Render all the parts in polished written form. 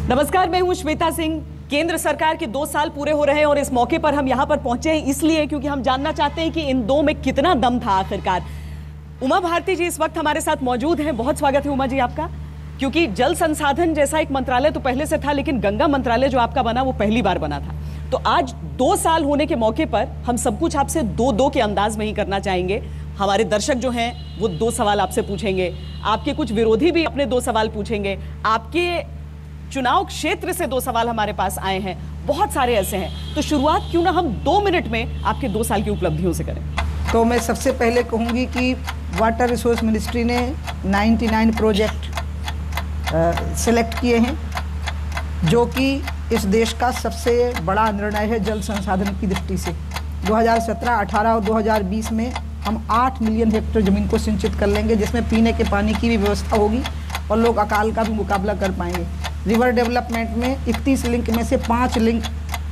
नमस्कार, मैं हूं श्वेता सिंह। केंद्र सरकार के 2 साल पूरे हो रहे हैं और इस मौके पर हम यहां पर पहुंचे हैं इसलिए क्योंकि हम जानना चाहते हैं कि इन दो में कितना दम था आखिरकार। उमा भारती जी इस वक्त हमारे साथ मौजूद हैं। बहुत स्वागत है उमा जी आपका। क्योंकि जल संसाधन जैसा एक मंत्रालय तो पहले से था, लेकिन गंगा मंत्रालय जो आपका बना वो पहली बार बना था। तो आज 2 साल होने के मौके पर हम सब कुछ आपसे दो के अंदाज में ही करना चाहेंगे। हमारे दर्शक जो हैं वो 2 सवाल आपसे पूछेंगे, आपके कुछ विरोधी भी अपने 2 सवाल पूछेंगे, आपके चुनाव क्षेत्र से 2 सवाल हमारे पास आए हैं, बहुत सारे ऐसे हैं। तो शुरुआत क्यों ना हम 2 मिनट में आपके 2 साल की उपलब्धियों से करें। तो मैं सबसे पहले कहूँगी कि वाटर रिसोर्स मिनिस्ट्री ने 99 प्रोजेक्ट सेलेक्ट किए हैं, जो कि इस देश का सबसे बड़ा निर्णय है जल संसाधन की दृष्टि से। 2017, 18 और 2020 में हम 8 मिलियन हेक्टेयर ज़मीन को सिंचित कर लेंगे, जिसमें पीने के पानी की भी व्यवस्था होगी और लोग अकाल का भी मुकाबला कर पाएंगे। रिवर डेवलपमेंट में 31 लिंक में से 5 लिंक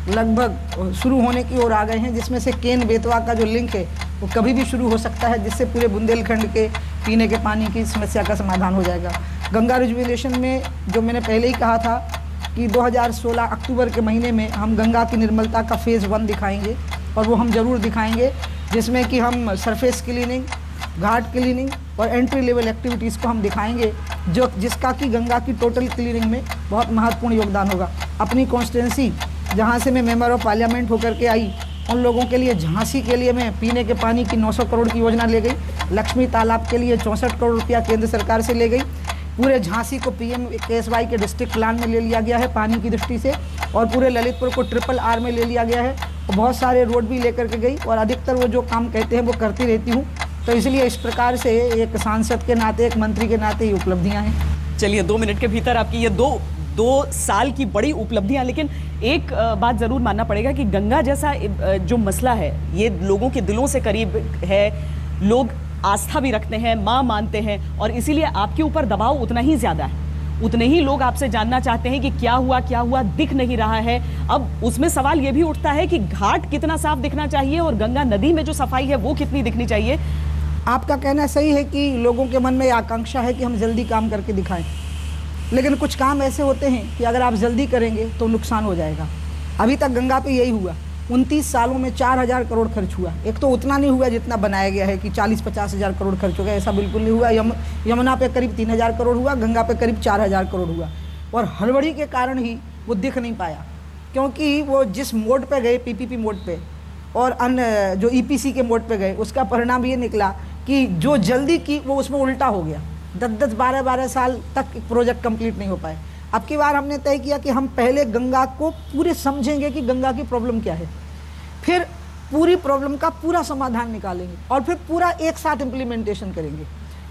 लगभग शुरू होने की ओर आ गए हैं, जिसमें से केन बेतवा का जो लिंक है वो कभी भी शुरू हो सकता है, जिससे पूरे बुंदेलखंड के पीने के पानी की समस्या का समाधान हो जाएगा। गंगा रिजुविनेशन में जो मैंने पहले ही कहा था कि 2016 अक्टूबर के महीने में हम गंगा की निर्मलता का फेज़ 1 दिखाएंगे, और वो हम ज़रूर दिखाएंगे, जिसमें कि हम सरफेस क्लीनिंग, घाट क्लीनिंग और एंट्री लेवल एक्टिविटीज़ को हम दिखाएंगे, जिसका कि गंगा की टोटल क्लीनिंग में बहुत महत्वपूर्ण योगदान होगा। अपनी कॉन्स्टिट्यूंसी जहाँ से मैं मेंबर ऑफ पार्लियामेंट होकर के आई, उन लोगों के लिए झांसी के लिए मैं पीने के पानी की 900 करोड़ की योजना ले गई। लक्ष्मी तालाब के लिए 64 करोड़ रुपया केंद्र सरकार से ले गई। पूरे झांसी को PMKSY के डिस्ट्रिक्ट प्लान में ले लिया गया है पानी की दृष्टि से, और पूरे ललितपुर को RRR में ले लिया गया है, और बहुत सारे रोड भी लेकर के गई, और अधिकतर वो जो काम कहते हैं वो करती रहती हूँ। तो इसलिए इस प्रकार से एक सांसद के नाते, एक मंत्री के नाते ये उपलब्धियाँ हैं। चलिए 2 मिनट के भीतर आपकी ये दो साल की बड़ी उपलब्धियां। लेकिन एक बात जरूर मानना पड़ेगा कि गंगा जैसा जो मसला है ये लोगों के दिलों से करीब है, लोग आस्था भी रखते हैं, माँ मानते हैं, और इसीलिए आपके ऊपर दबाव उतना ही ज्यादा है। उतने ही लोग आपसे जानना चाहते हैं कि क्या हुआ दिख नहीं रहा है। अब उसमें सवाल ये भी उठता है कि घाट कितना साफ दिखना चाहिए और गंगा नदी में जो सफाई है वो कितनी दिखनी चाहिए। आपका कहना सही है कि लोगों के मन में आकांक्षा है कि हम जल्दी काम करके दिखाएं, लेकिन कुछ काम ऐसे होते हैं कि अगर आप जल्दी करेंगे तो नुकसान हो जाएगा। अभी तक गंगा पे यही हुआ। 29 सालों में 4000 करोड़ खर्च हुआ। एक तो उतना नहीं हुआ जितना बनाया गया है कि 40-50 हज़ार करोड़ खर्च हो गया, ऐसा बिल्कुल नहीं हुआ। यमुना पे करीब 3000 करोड़ हुआ, गंगा पे करीब 4000 करोड़ हुआ, और हड़बड़ी के कारण ही वो दिख नहीं पाया, क्योंकि वो जिस मोड पे गए, PPP मोड पे और अन्य जो EPC के मोड पे गए, उसका परिणाम ये निकला कि जो जल्दी की वो उसमें उल्टा हो गया। 10-10, 12-12 साल तक प्रोजेक्ट कंप्लीट नहीं हो पाए। अब की बार हमने तय किया कि हम पहले गंगा को पूरे समझेंगे कि गंगा की प्रॉब्लम क्या है, फिर पूरी प्रॉब्लम का पूरा समाधान निकालेंगे, और फिर पूरा एक साथ इम्प्लीमेंटेशन करेंगे।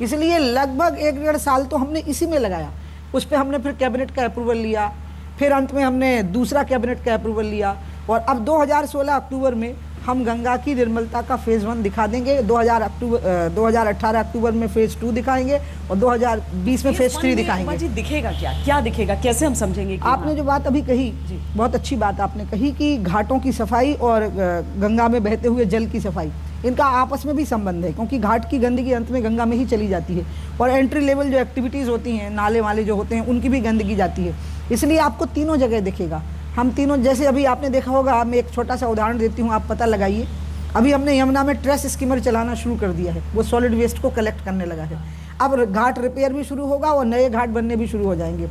इसलिए लगभग 1-1.5 साल तो हमने इसी में लगाया। उस पर हमने फिर कैबिनेट का अप्रूवल लिया, फिर अंत में हमने दूसरा कैबिनेट का अप्रूवल लिया, और अब 2016 अक्टूबर में हम गंगा की निर्मलता का फेज़ 1 दिखा देंगे। 2018 अक्टूबर में फेज़ 2 दिखाएंगे, और 2020 में फेज़ 3 दिखाएंगे। जी दिखेगा क्या दिखेगा, कैसे हम समझेंगे? आपने जो बात अभी कही, बहुत अच्छी बात आपने कही कि घाटों की सफाई और गंगा में बहते हुए जल की सफाई, इनका आपस में भी संबंध है, क्योंकि घाट की गंदगी अंत में गंगा में ही चली जाती है, और एंट्री लेवल जो एक्टिविटीज़ होती हैं, नाले वाले जो होते हैं, उनकी भी गंदगी जाती है। इसलिए आपको तीनों जगह दिखेगा। हम तीनों, जैसे अभी आपने देखा होगा, मैं एक छोटा सा उदाहरण देती हूँ, आप पता लगाइए। अभी हमने यमुना में ट्रेस स्कीमर चलाना शुरू कर दिया है, वो सॉलिड वेस्ट को कलेक्ट करने लगा है। अब घाट रिपेयर भी शुरू होगा और नए घाट बनने भी शुरू हो जाएंगे,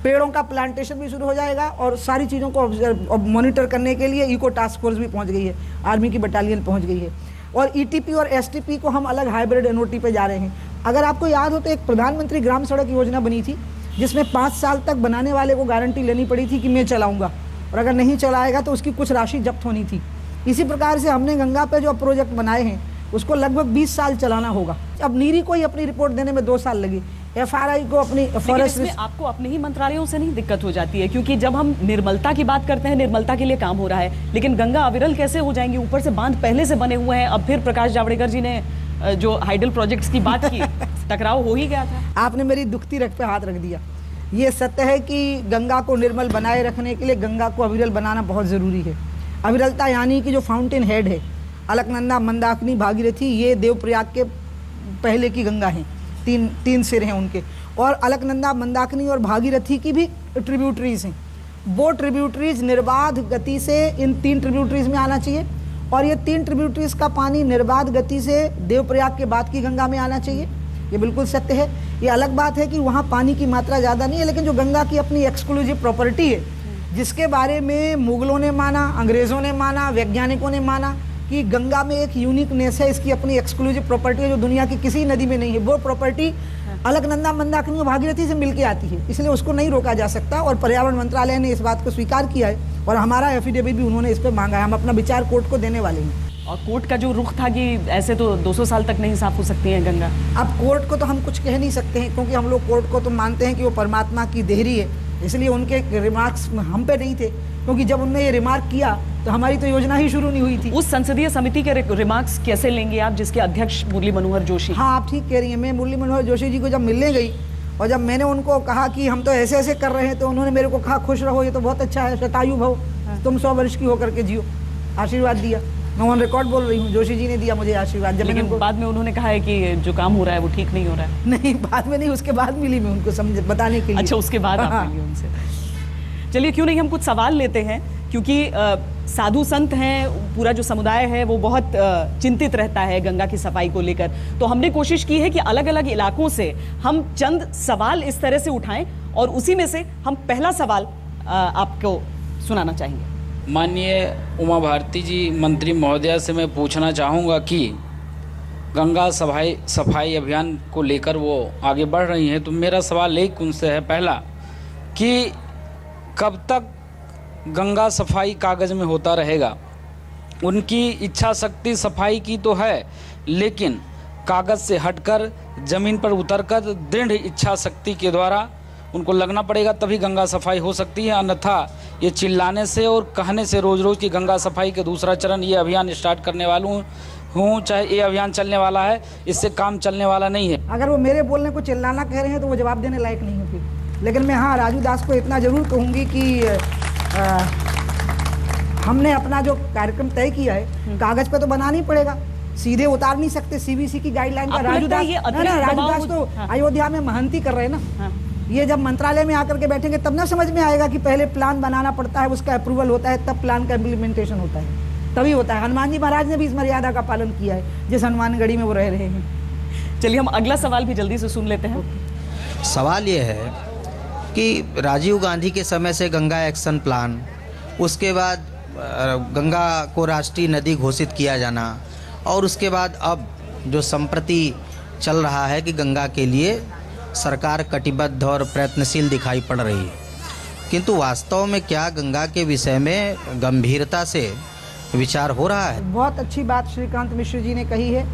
पेड़ों का प्लांटेशन भी शुरू हो जाएगा, और सारी चीज़ों को मॉनिटर करने के लिए इको टास्क फोर्स भी पहुँच गई है, आर्मी की बटालियन पहुँच गई है, और ETP और STP को हम अलग हाइब्रिड NOT पे जा रहे हैं। अगर आपको याद हो तो एक प्रधानमंत्री ग्राम सड़क योजना बनी थी, जिसमें 5 साल तक बनाने वाले को गारंटी लेनी पड़ी थी कि मैं चलाऊँगा, और अगर नहीं चलाएगा तो उसकी कुछ राशि जब्त होनी थी। इसी प्रकार से हमने गंगा पे जो प्रोजेक्ट बनाए हैं उसको लगभग 20 साल चलाना होगा। अब नीरी को ही अपनी रिपोर्ट देने में 2 साल लगे, FRI को अपनी फॉरेस्ट। आपको अपने ही मंत्रालयों से नहीं दिक्कत हो जाती है? क्योंकि जब हम निर्मलता की बात करते हैं, निर्मलता के लिए काम हो रहा है, लेकिन गंगा अविरल कैसे हो जाएंगी? ऊपर से बांध पहले से बने हुए हैं। अब फिर प्रकाश जावड़ेकर जी ने जो हाइडल प्रोजेक्ट्स की बात की, टकराव हो ही गया था। आपने मेरी दुखती रग पे हाथ रख दिया। ये सत्य है कि गंगा को निर्मल बनाए रखने के लिए गंगा को अविरल बनाना बहुत ज़रूरी है। अविरलता यानी कि जो फाउंटेन हेड है, अलकनंदा, मंदाकिनी, भागीरथी, ये देवप्रयाग के पहले की गंगा हैं, तीन सिर हैं उनके, और अलकनंदा, मंदाकिनी और भागीरथी की भी ट्रिब्यूटरीज हैं। वो ट्रिब्यूटरीज निर्बाध गति से इन 3 ट्रिब्यूटरीज में आना चाहिए और ये 3 ट्रिब्यूटरीज का पानी निर्बाध गति से देवप्रयाग के बाद की गंगा में आना चाहिए। ये बिल्कुल सत्य है। ये अलग बात है कि वहाँ पानी की मात्रा ज़्यादा नहीं है, लेकिन जो गंगा की अपनी एक्सक्लूसिव प्रॉपर्टी है, जिसके बारे में मुगलों ने माना, अंग्रेज़ों ने माना, वैज्ञानिकों ने माना कि गंगा में एक यूनिकनेस है, इसकी अपनी एक्सक्लूसिव प्रॉपर्टी है जो दुनिया की किसी नदी में नहीं है। वो प्रॉपर्टी अलकनंदा, मंदाकिनी और भागीरथी से मिलके आती है, इसलिए उसको नहीं रोका जा सकता। और पर्यावरण मंत्रालय ने इस बात को स्वीकार किया है और हमारा एफिडेविट भी उन्होंने इस पर मांगा है। हम अपना विचार कोर्ट को देने वाले हैं। और कोर्ट का जो रुख था कि ऐसे तो 200 साल तक नहीं साफ हो सकती है गंगा। अब कोर्ट को तो हम कुछ कह नहीं सकते हैं, क्योंकि हम लोग कोर्ट को तो मानते हैं कि वो परमात्मा की देहरी है, इसलिए उनके रिमार्क्स हम पे नहीं थे, क्योंकि जब उन्होंने ये रिमार्क किया तो हमारी तो योजना ही शुरू नहीं हुई थी। उस संसदीय समिति के रिमार्क्स कैसे लेंगे आप, जिसके अध्यक्ष मुरली मनोहर जोशी? हाँ, आप ठीक कह रही हैं। मैं मुरली मनोहर जोशी जी को जब मिलने गई और जब मैंने उनको कहा कि हम तो ऐसे ऐसे कर रहे हैं, तो उन्होंने मेरे को कहा खुश रहो, ये तो बहुत अच्छा है, शतायु भव, तुम 100 वर्ष की होकर के जियो, आशीर्वाद दिया। मैं ऑन रिकॉर्ड बोल रही हूँ, जोशी जी ने दिया मुझे आशीर्वाद। जब लेकिन बाद में उन्होंने कहा है कि जो काम हो रहा है वो ठीक नहीं हो रहा है। नहीं, बाद में नहीं, उसके बाद मिली मैं उनको समझ बताने के लिए। अच्छा, उसके बाद आप मिली उनसे। चलिए, क्यों नहीं हम कुछ सवाल लेते हैं, क्योंकि साधु संत हैं, पूरा जो समुदाय है वो बहुत चिंतित रहता है गंगा की सफाई को लेकर। तो हमने कोशिश की है कि अलग अलग इलाकों से हम चंद सवाल इस तरह से उठाएं और उसी में से हम पहला सवाल आपको सुनाना चाहेंगे। माननीय उमा भारती जी मंत्री महोदया से मैं पूछना चाहूँगा कि गंगा सफाई अभियान को लेकर वो आगे बढ़ रही हैं, तो मेरा सवाल एक उनसे है, पहला कि कब तक गंगा सफाई कागज़ में होता रहेगा? उनकी इच्छा शक्ति सफाई की तो है, लेकिन कागज़ से हटकर ज़मीन पर उतरकर दृढ़ इच्छा शक्ति के द्वारा उनको लगना पड़ेगा, तभी गंगा सफाई हो सकती है। अन्यथा ये चिल्लाने से और कहने से रोज़ रोज़ की गंगा सफाई के दूसरा चरण ये अभियान स्टार्ट करने वाला हूँ, चाहे ये अभियान चलने वाला है, इससे काम चलने वाला नहीं है। अगर वो मेरे बोलने को चिल्लाना कह रहे हैं तो वो जवाब देने लायक नहीं है फिर। लेकिन मैं हाँ, राजू दास को इतना ज़रूर कहूँगी कि हमने अपना जो कार्यक्रम तय किया है कागज़ पे तो बनाना ही पड़ेगा, सीधे उतार नहीं सकते सीबीसी की गाइडलाइन का। राजू दास तो अयोध्या में महंती कर रहे हैं ना। ये जब मंत्रालय में आकर के बैठेंगे तब ना समझ में आएगा कि पहले प्लान बनाना पड़ता है, उसका अप्रूवल होता है, तब प्लान का इम्प्लीमेंटेशन होता है, तभी होता है। हनुमान जी महाराज ने भी इस मर्यादा का पालन किया है जिस हनुमानगढ़ी में वो रह रहे हैं। चलिए, हम अगला सवाल भी जल्दी से सुन लेते हैं। सवाल ये है कि राजीव गांधी के समय से गंगा एक्शन प्लान, उसके बाद गंगा को राष्ट्रीय नदी घोषित किया जाना, और उसके बाद अब जो संप्रति चल रहा है कि गंगा के लिए सरकार कटिबद्ध और प्रयत्नशील दिखाई पड़ रही है, किंतु वास्तव में क्या गंगा के विषय में गंभीरता से विचार हो रहा है? बहुत अच्छी बात श्रीकांत मिश्र जी ने कही है।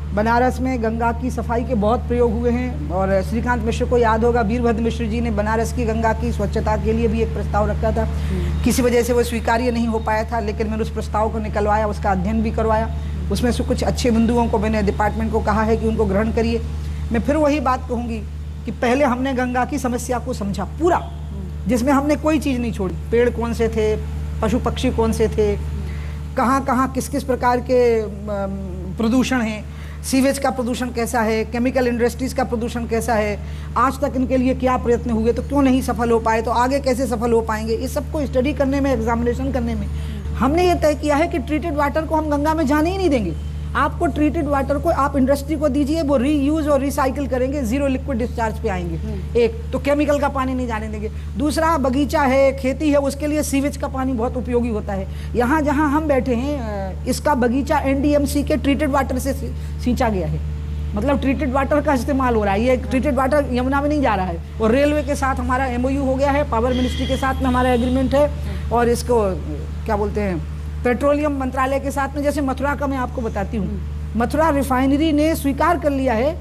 बनारस में गंगा की सफाई के बहुत प्रयोग हुए हैं और श्रीकांत मिश्र को याद होगा, वीरभद्र मिश्र जी ने बनारस की गंगा की स्वच्छता के लिए भी एक प्रस्ताव रखा था। किसी वजह से वो स्वीकार्य नहीं हो पाया था, लेकिन मैंने उस प्रस्ताव को निकलवाया, उसका अध्ययन भी करवाया। उसमें से कुछ अच्छे बिंदुओं को मैंने डिपार्टमेंट को कहा है कि उनको ग्रहण करिए। मैं फिर वही बात कहूँगी कि पहले हमने गंगा की समस्या को समझा पूरा, जिसमें हमने कोई चीज़ नहीं छोड़ी। पेड़ कौन से थे, पशु पक्षी कौन से थे, कहाँ कहाँ किस किस प्रकार के प्रदूषण हैं, सीवेज का प्रदूषण कैसा है, केमिकल इंडस्ट्रीज़ का प्रदूषण कैसा है, आज तक इनके लिए क्या प्रयत्न हुए, तो क्यों नहीं सफल हो पाए, तो आगे कैसे सफल हो पाएंगे। इस सबको स्टडी करने में, एग्जामिनेशन करने में हमने ये तय किया है कि ट्रीटेड वाटर को हम गंगा में जाने ही नहीं देंगे। आपको ट्रीटेड वाटर को आप इंडस्ट्री को दीजिए, वो रीयूज और रिसाइकिल करेंगे, जीरो लिक्विड डिस्चार्ज पे आएंगे। एक तो केमिकल का पानी नहीं जाने देंगे। दूसरा, बगीचा है, खेती है, उसके लिए सीवेज का पानी बहुत उपयोगी होता है। यहाँ जहाँ हम बैठे हैं, इसका बगीचा एनडीएमसी के ट्रीटेड वाटर से सींचा गया है, मतलब ट्रीटेड वाटर का इस्तेमाल हो रहा है। ये ट्रीटेड वाटर यमुना में नहीं जा रहा है। और रेलवे के साथ हमारा एमओयू हो गया है, पावर मिनिस्ट्री के साथ में हमारा एग्रीमेंट है, और इसको क्या बोलते हैं, पेट्रोलियम मंत्रालय के साथ में। जैसे मथुरा का मैं आपको बताती हूँ, मथुरा रिफाइनरी ने स्वीकार कर लिया है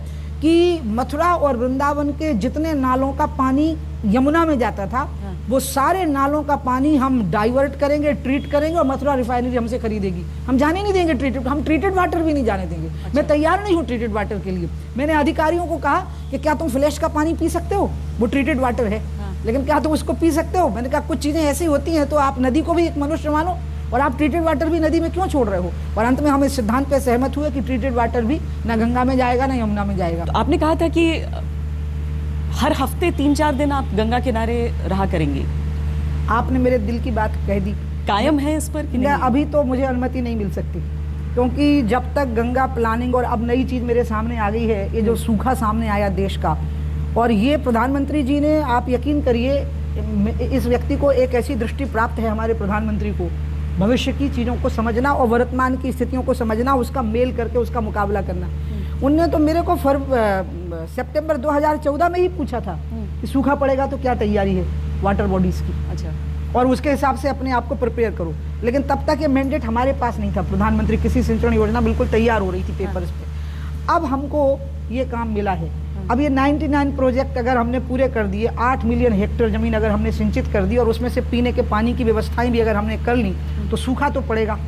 कि मथुरा और वृंदावन के जितने नालों का पानी यमुना में जाता था, वो सारे नालों का पानी हम डाइवर्ट करेंगे, ट्रीट करेंगे, और मथुरा रिफाइनरी हमसे खरीदेगी। हम जाने नहीं देंगे ट्रीटेड, हम ट्रीटेड वाटर भी नहीं जाने देंगे। मैं तैयार नहीं हूँ ट्रीटेड वाटर के लिए। मैंने अधिकारियों को कहा कि क्या तुम फ्लैश का पानी पी सकते हो, वो ट्रीटेड वाटर है, लेकिन क्या तुम उसको पी सकते हो? मैंने कहा कुछ चीज़ें ऐसी होती हैं, तो आप नदी को भी एक मनुष्य मानो, और आप ट्रीटेड वाटर भी नदी में क्यों छोड़ रहे हो। और अंत में हम इस सिद्धांत पे सहमत हुए कि ट्रीटेड वाटर भी ना गंगा में जाएगा ना यमुना में जाएगा। तो आपने कहा था कि हर हफ्ते 3-4 दिन आप गंगा किनारे रहा करेंगे? आपने मेरे दिल की बात कह दी। कायम है इस पर कि नहीं? अभी तो मुझे अनुमति नहीं मिल सकती, क्योंकि जब तक गंगा प्लानिंग, और अब नई चीज़ मेरे सामने आ गई है, ये जो सूखा सामने आया देश का, और ये प्रधानमंत्री जी ने, आप यकीन करिए, इस व्यक्ति को एक ऐसी दृष्टि प्राप्त है, हमारे प्रधानमंत्री को, भविष्य की चीज़ों को समझना और वर्तमान की स्थितियों को समझना, उसका मेल करके उसका मुकाबला करना। उनने तो मेरे को सितंबर 2014 में ही पूछा था कि सूखा पड़ेगा तो क्या तैयारी है वाटर बॉडीज़ की, अच्छा, और उसके हिसाब से अपने आप को प्रिपेयर करो। लेकिन तब तक ये मैंडेट हमारे पास नहीं था। प्रधानमंत्री कृषि सिंचाई योजना बिल्कुल तैयार हो रही थी पेपर्स पे। अब हमको ये काम मिला है। अब ये 99 प्रोजेक्ट अगर हमने पूरे कर दिए, 8 मिलियन हेक्टेयर ज़मीन अगर हमने सिंचित कर दी, और उसमें से पीने के पानी की व्यवस्थाएं भी अगर हमने कर ली, तो सूखा तो पड़ेगा।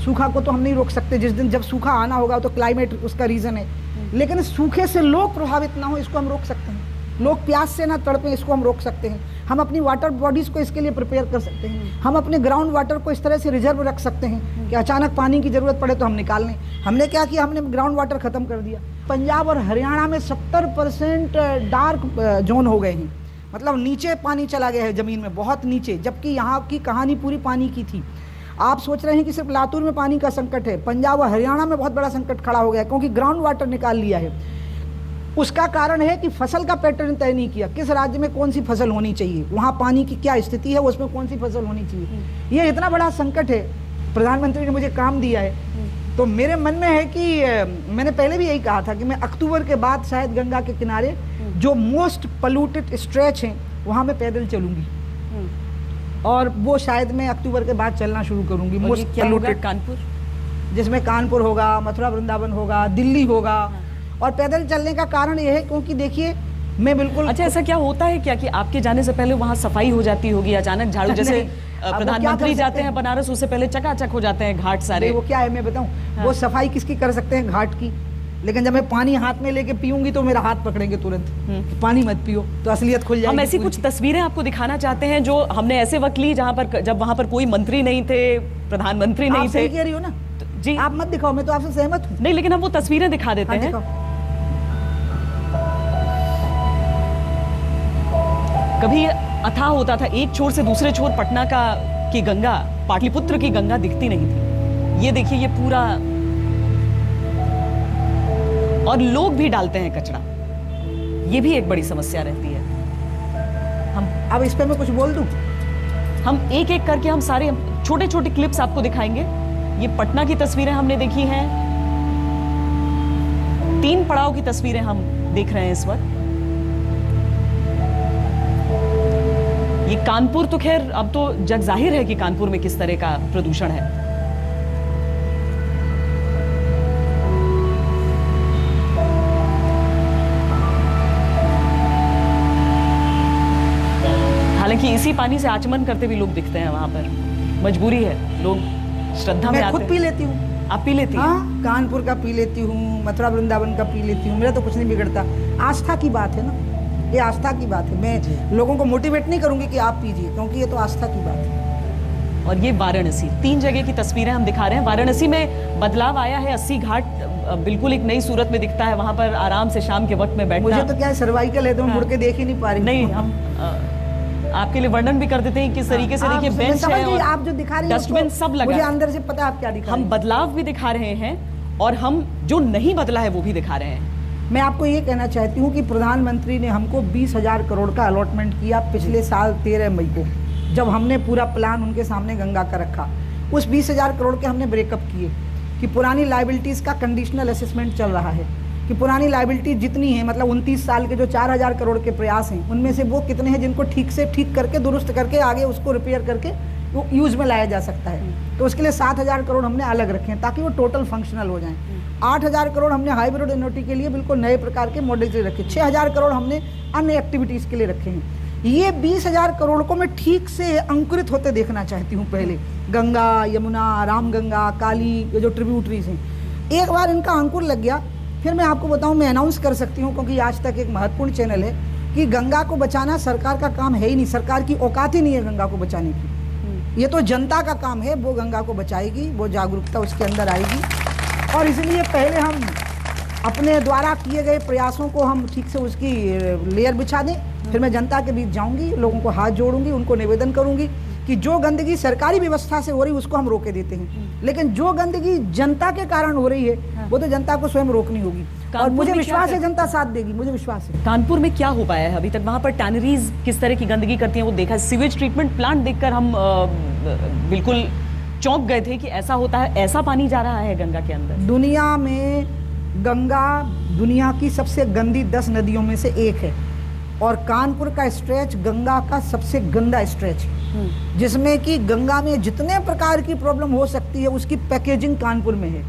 सूखा को तो हम नहीं रोक सकते, जिस दिन जब सूखा आना होगा तो क्लाइमेट उसका रीज़न है। लेकिन सूखे से लोग प्रभावित ना हो, इसको हम रोक सकते हैं। लोग प्यास से ना तड़पें, इसको हम रोक सकते हैं। हम अपनी वाटर बॉडीज़ को इसके लिए प्रिपेयर कर सकते हैं। हम अपने ग्राउंड वाटर को इस तरह से रिजर्व रख सकते हैं कि अचानक पानी की ज़रूरत पड़े तो हम निकाल लें। हमने क्या किया, हमने ग्राउंड वाटर ख़त्म कर दिया। पंजाब और हरियाणा में 70% डार्क जोन हो गए हैं, मतलब नीचे पानी चला गया है ज़मीन में, बहुत नीचे, जबकि यहाँ की कहानी पूरी पानी की थी। आप सोच रहे हैं कि सिर्फ लातूर में पानी का संकट है, पंजाब और हरियाणा में बहुत बड़ा संकट खड़ा हो गया, क्योंकि ग्राउंड वाटर निकाल लिया है। उसका कारण है कि फसल का पैटर्न तय नहीं किया, किस राज्य में कौन सी फसल होनी चाहिए, वहाँ पानी की क्या स्थिति है, उसमें कौन सी फसल होनी चाहिए। ये इतना बड़ा संकट है। प्रधानमंत्री ने मुझे काम दिया है, तो मेरे मन में है कि मैंने पहले भी यही कहा था कि मैं अक्टूबर के बाद शायद गंगा के किनारे जो मोस्ट पोल्यूटेड स्ट्रेच हैं वहाँ मैं पैदल चलूँगी, और वो शायद मैं अक्टूबर के बाद चलना शुरू करूँगी। मोस्ट पोल्यूटेड कानपुर, जिसमें कानपुर होगा, मथुरा वृंदावन होगा, दिल्ली होगा। और पैदल चलने का कारण ये है क्योंकि देखिए मैं बिल्कुल, अच्छा, ऐसा क्या होता है क्या कि आपके जाने से पहले वहाँ सफाई हो जाती होगी, अचानक झाड़ू, जैसे प्रधानमंत्री जाते हैं बनारस, उससे पहले चकाचक हो जाते हैं घाट सारे? वो क्या है मैं बताऊं, वो सफाई किसकी कर सकते हैं, घाट की। लेकिन जब मैं पानी हाथ में लेके पीऊंगी तो मेरा हाथ पकड़ेंगे तुरंत, पानी मत पियो, तो असलियत खुल जाएगी। हम ऐसी कुछ तस्वीरें आपको दिखाना चाहते हैं जो हमने ऐसे वक्त ली जहाँ पर, जब वहाँ पर कोई मंत्री नहीं थे, प्रधानमंत्री नहीं थे। सही कह रही हो ना जी, आप मत दिखाओ, मैं तो आपसे सहमत हूँ। नहीं, लेकिन हम वो तस्वीरें दिखा देते हैं। कभी अथाह होता था, एक छोर से दूसरे छोर पटना की गंगा, पाटलिपुत्र की गंगा दिखती नहीं थी। ये देखिए, ये पूरा, और लोग भी डालते हैं कचरा, ये भी एक बड़ी समस्या रहती है। हम अब इस पे मैं कुछ बोल दूं? हम एक एक करके हम सारे छोटे छोटे क्लिप्स आपको दिखाएंगे। ये पटना की तस्वीरें हमने देखी हैं, 3 पड़ाव की तस्वीरें हम देख रहे हैं इस वक्त। ये कानपुर तो खैर अब तो जग जाहिर है कि कानपुर में किस तरह का प्रदूषण है। हालांकि इसी पानी से आचमन करते भी लोग दिखते हैं वहां पर, मजबूरी है, लोग श्रद्धा में आते हैं। मैं खुद पी लेती हूँ। आप पी लेती हैं? हाँ, कानपुर का पी लेती हूँ, मथुरा वृंदावन का पी लेती हूँ, मेरा तो कुछ नहीं बिगड़ता। आस्था की बात है ना, ये आस्था की बात है। मैं लोगों को मोटिवेट नहीं करूंगी कि आप पीजिए, क्योंकि ये तो आस्था की बात है। और ये वाराणसी, 3 जगह की तस्वीरें हम दिखा रहे हैं। वाराणसी में बदलाव आया है, 80 घाट बिल्कुल एक नई सूरत में दिखता है, वहां पर आराम से शाम के वक्त में बैठना। मुझे तो क्या है, सर्वाइकल है तो मैं मुड़ के देख ही नहीं पा रही। नहीं, हम आपके लिए वर्णन भी कर देते हैं किस तरीके से। देखिए, बेंच है और आप जो दिखा रही हैं, डस्टबिन सब लगा, मुझे अंदर से पता है आप क्या दिखा रहे हैं। हम बदलाव भी दिखा रहे हैं और हम जो नहीं बदला है वो भी दिखा रहे हैं। मैं आपको ये कहना चाहती हूँ कि प्रधानमंत्री ने हमको 20,000 करोड़ का अलॉटमेंट किया पिछले साल 13 मई को, जब हमने पूरा प्लान उनके सामने गंगा का रखा। उस 20,000 करोड़ के हमने ब्रेकअप किए कि पुरानी लाइबिलिटीज़ का कंडीशनल असेसमेंट चल रहा है कि पुरानी लाइबिलिटी जितनी है, मतलब 29 साल के जो 4,000 करोड़ के प्रयास हैं, उनमें से वो कितने हैं जिनको ठीक से ठीक करके, दुरुस्त करके, आगे उसको रिपेयर करके वो यूज़ में लाया जा सकता है। तो उसके लिए 7,000 करोड़ हमने अलग रखे हैं ताकि वो टोटल फंक्शनल हो जाएं। 8,000 करोड़ हमने हाइब्रिड एन्युटी के लिए बिल्कुल नए प्रकार के मॉडल के लिए रखे। 6,000 करोड़ हमने अन्य एक्टिविटीज़ के लिए रखे हैं। ये 20,000 करोड़ को मैं ठीक से अंकुरित होते देखना चाहती हूँ। पहले गंगा, यमुना, रामगंगा, काली, ये जो ट्रिब्यूटरीज हैं, एक बार इनका अंकुर लग गया, फिर मैं आपको बताऊँ, मैं अनाउंस कर सकती हूँ, क्योंकि आज तक एक महत्वपूर्ण चैनल है, कि गंगा को बचाना सरकार का काम है ही नहीं। सरकार की औकात ही नहीं है गंगा को बचाने की। ये तो जनता का काम है, वो गंगा को बचाएगी, वो जागरूकता उसके अंदर आएगी। और इसलिए पहले हम अपने द्वारा किए गए प्रयासों को हम ठीक से उसकी लेयर बिछा दें, फिर मैं जनता के बीच जाऊंगी, लोगों को हाथ जोड़ूंगी, उनको निवेदन करूंगी कि जो गंदगी सरकारी व्यवस्था से हो रही है उसको हम रोके देते हैं, लेकिन जो गंदगी जनता के कारण हो रही है वो तो जनता को स्वयं रोकनी होगी। और मुझे विश्वास है जनता साथ देगी, मुझे विश्वास है। कानपुर में क्या हो पाया है अभी तक? वहां पर टैनरीज किस तरह की गंदगी करती हैं वो देखा। सीवेज ट्रीटमेंट प्लांट देखकर हम बिल्कुल चौंक गए थे कि ऐसा होता है, ऐसा पानी जा रहा है गंगा के अंदर। दुनिया में गंगा दुनिया की सबसे गंदी 10 नदियों में से एक है और कानपुर का स्ट्रेच गंगा का सबसे गंदा स्ट्रेच है, जिसमें कि गंगा में जितने प्रकार की प्रॉब्लम हो सकती है उसकी पैकेजिंग कानपुर में है,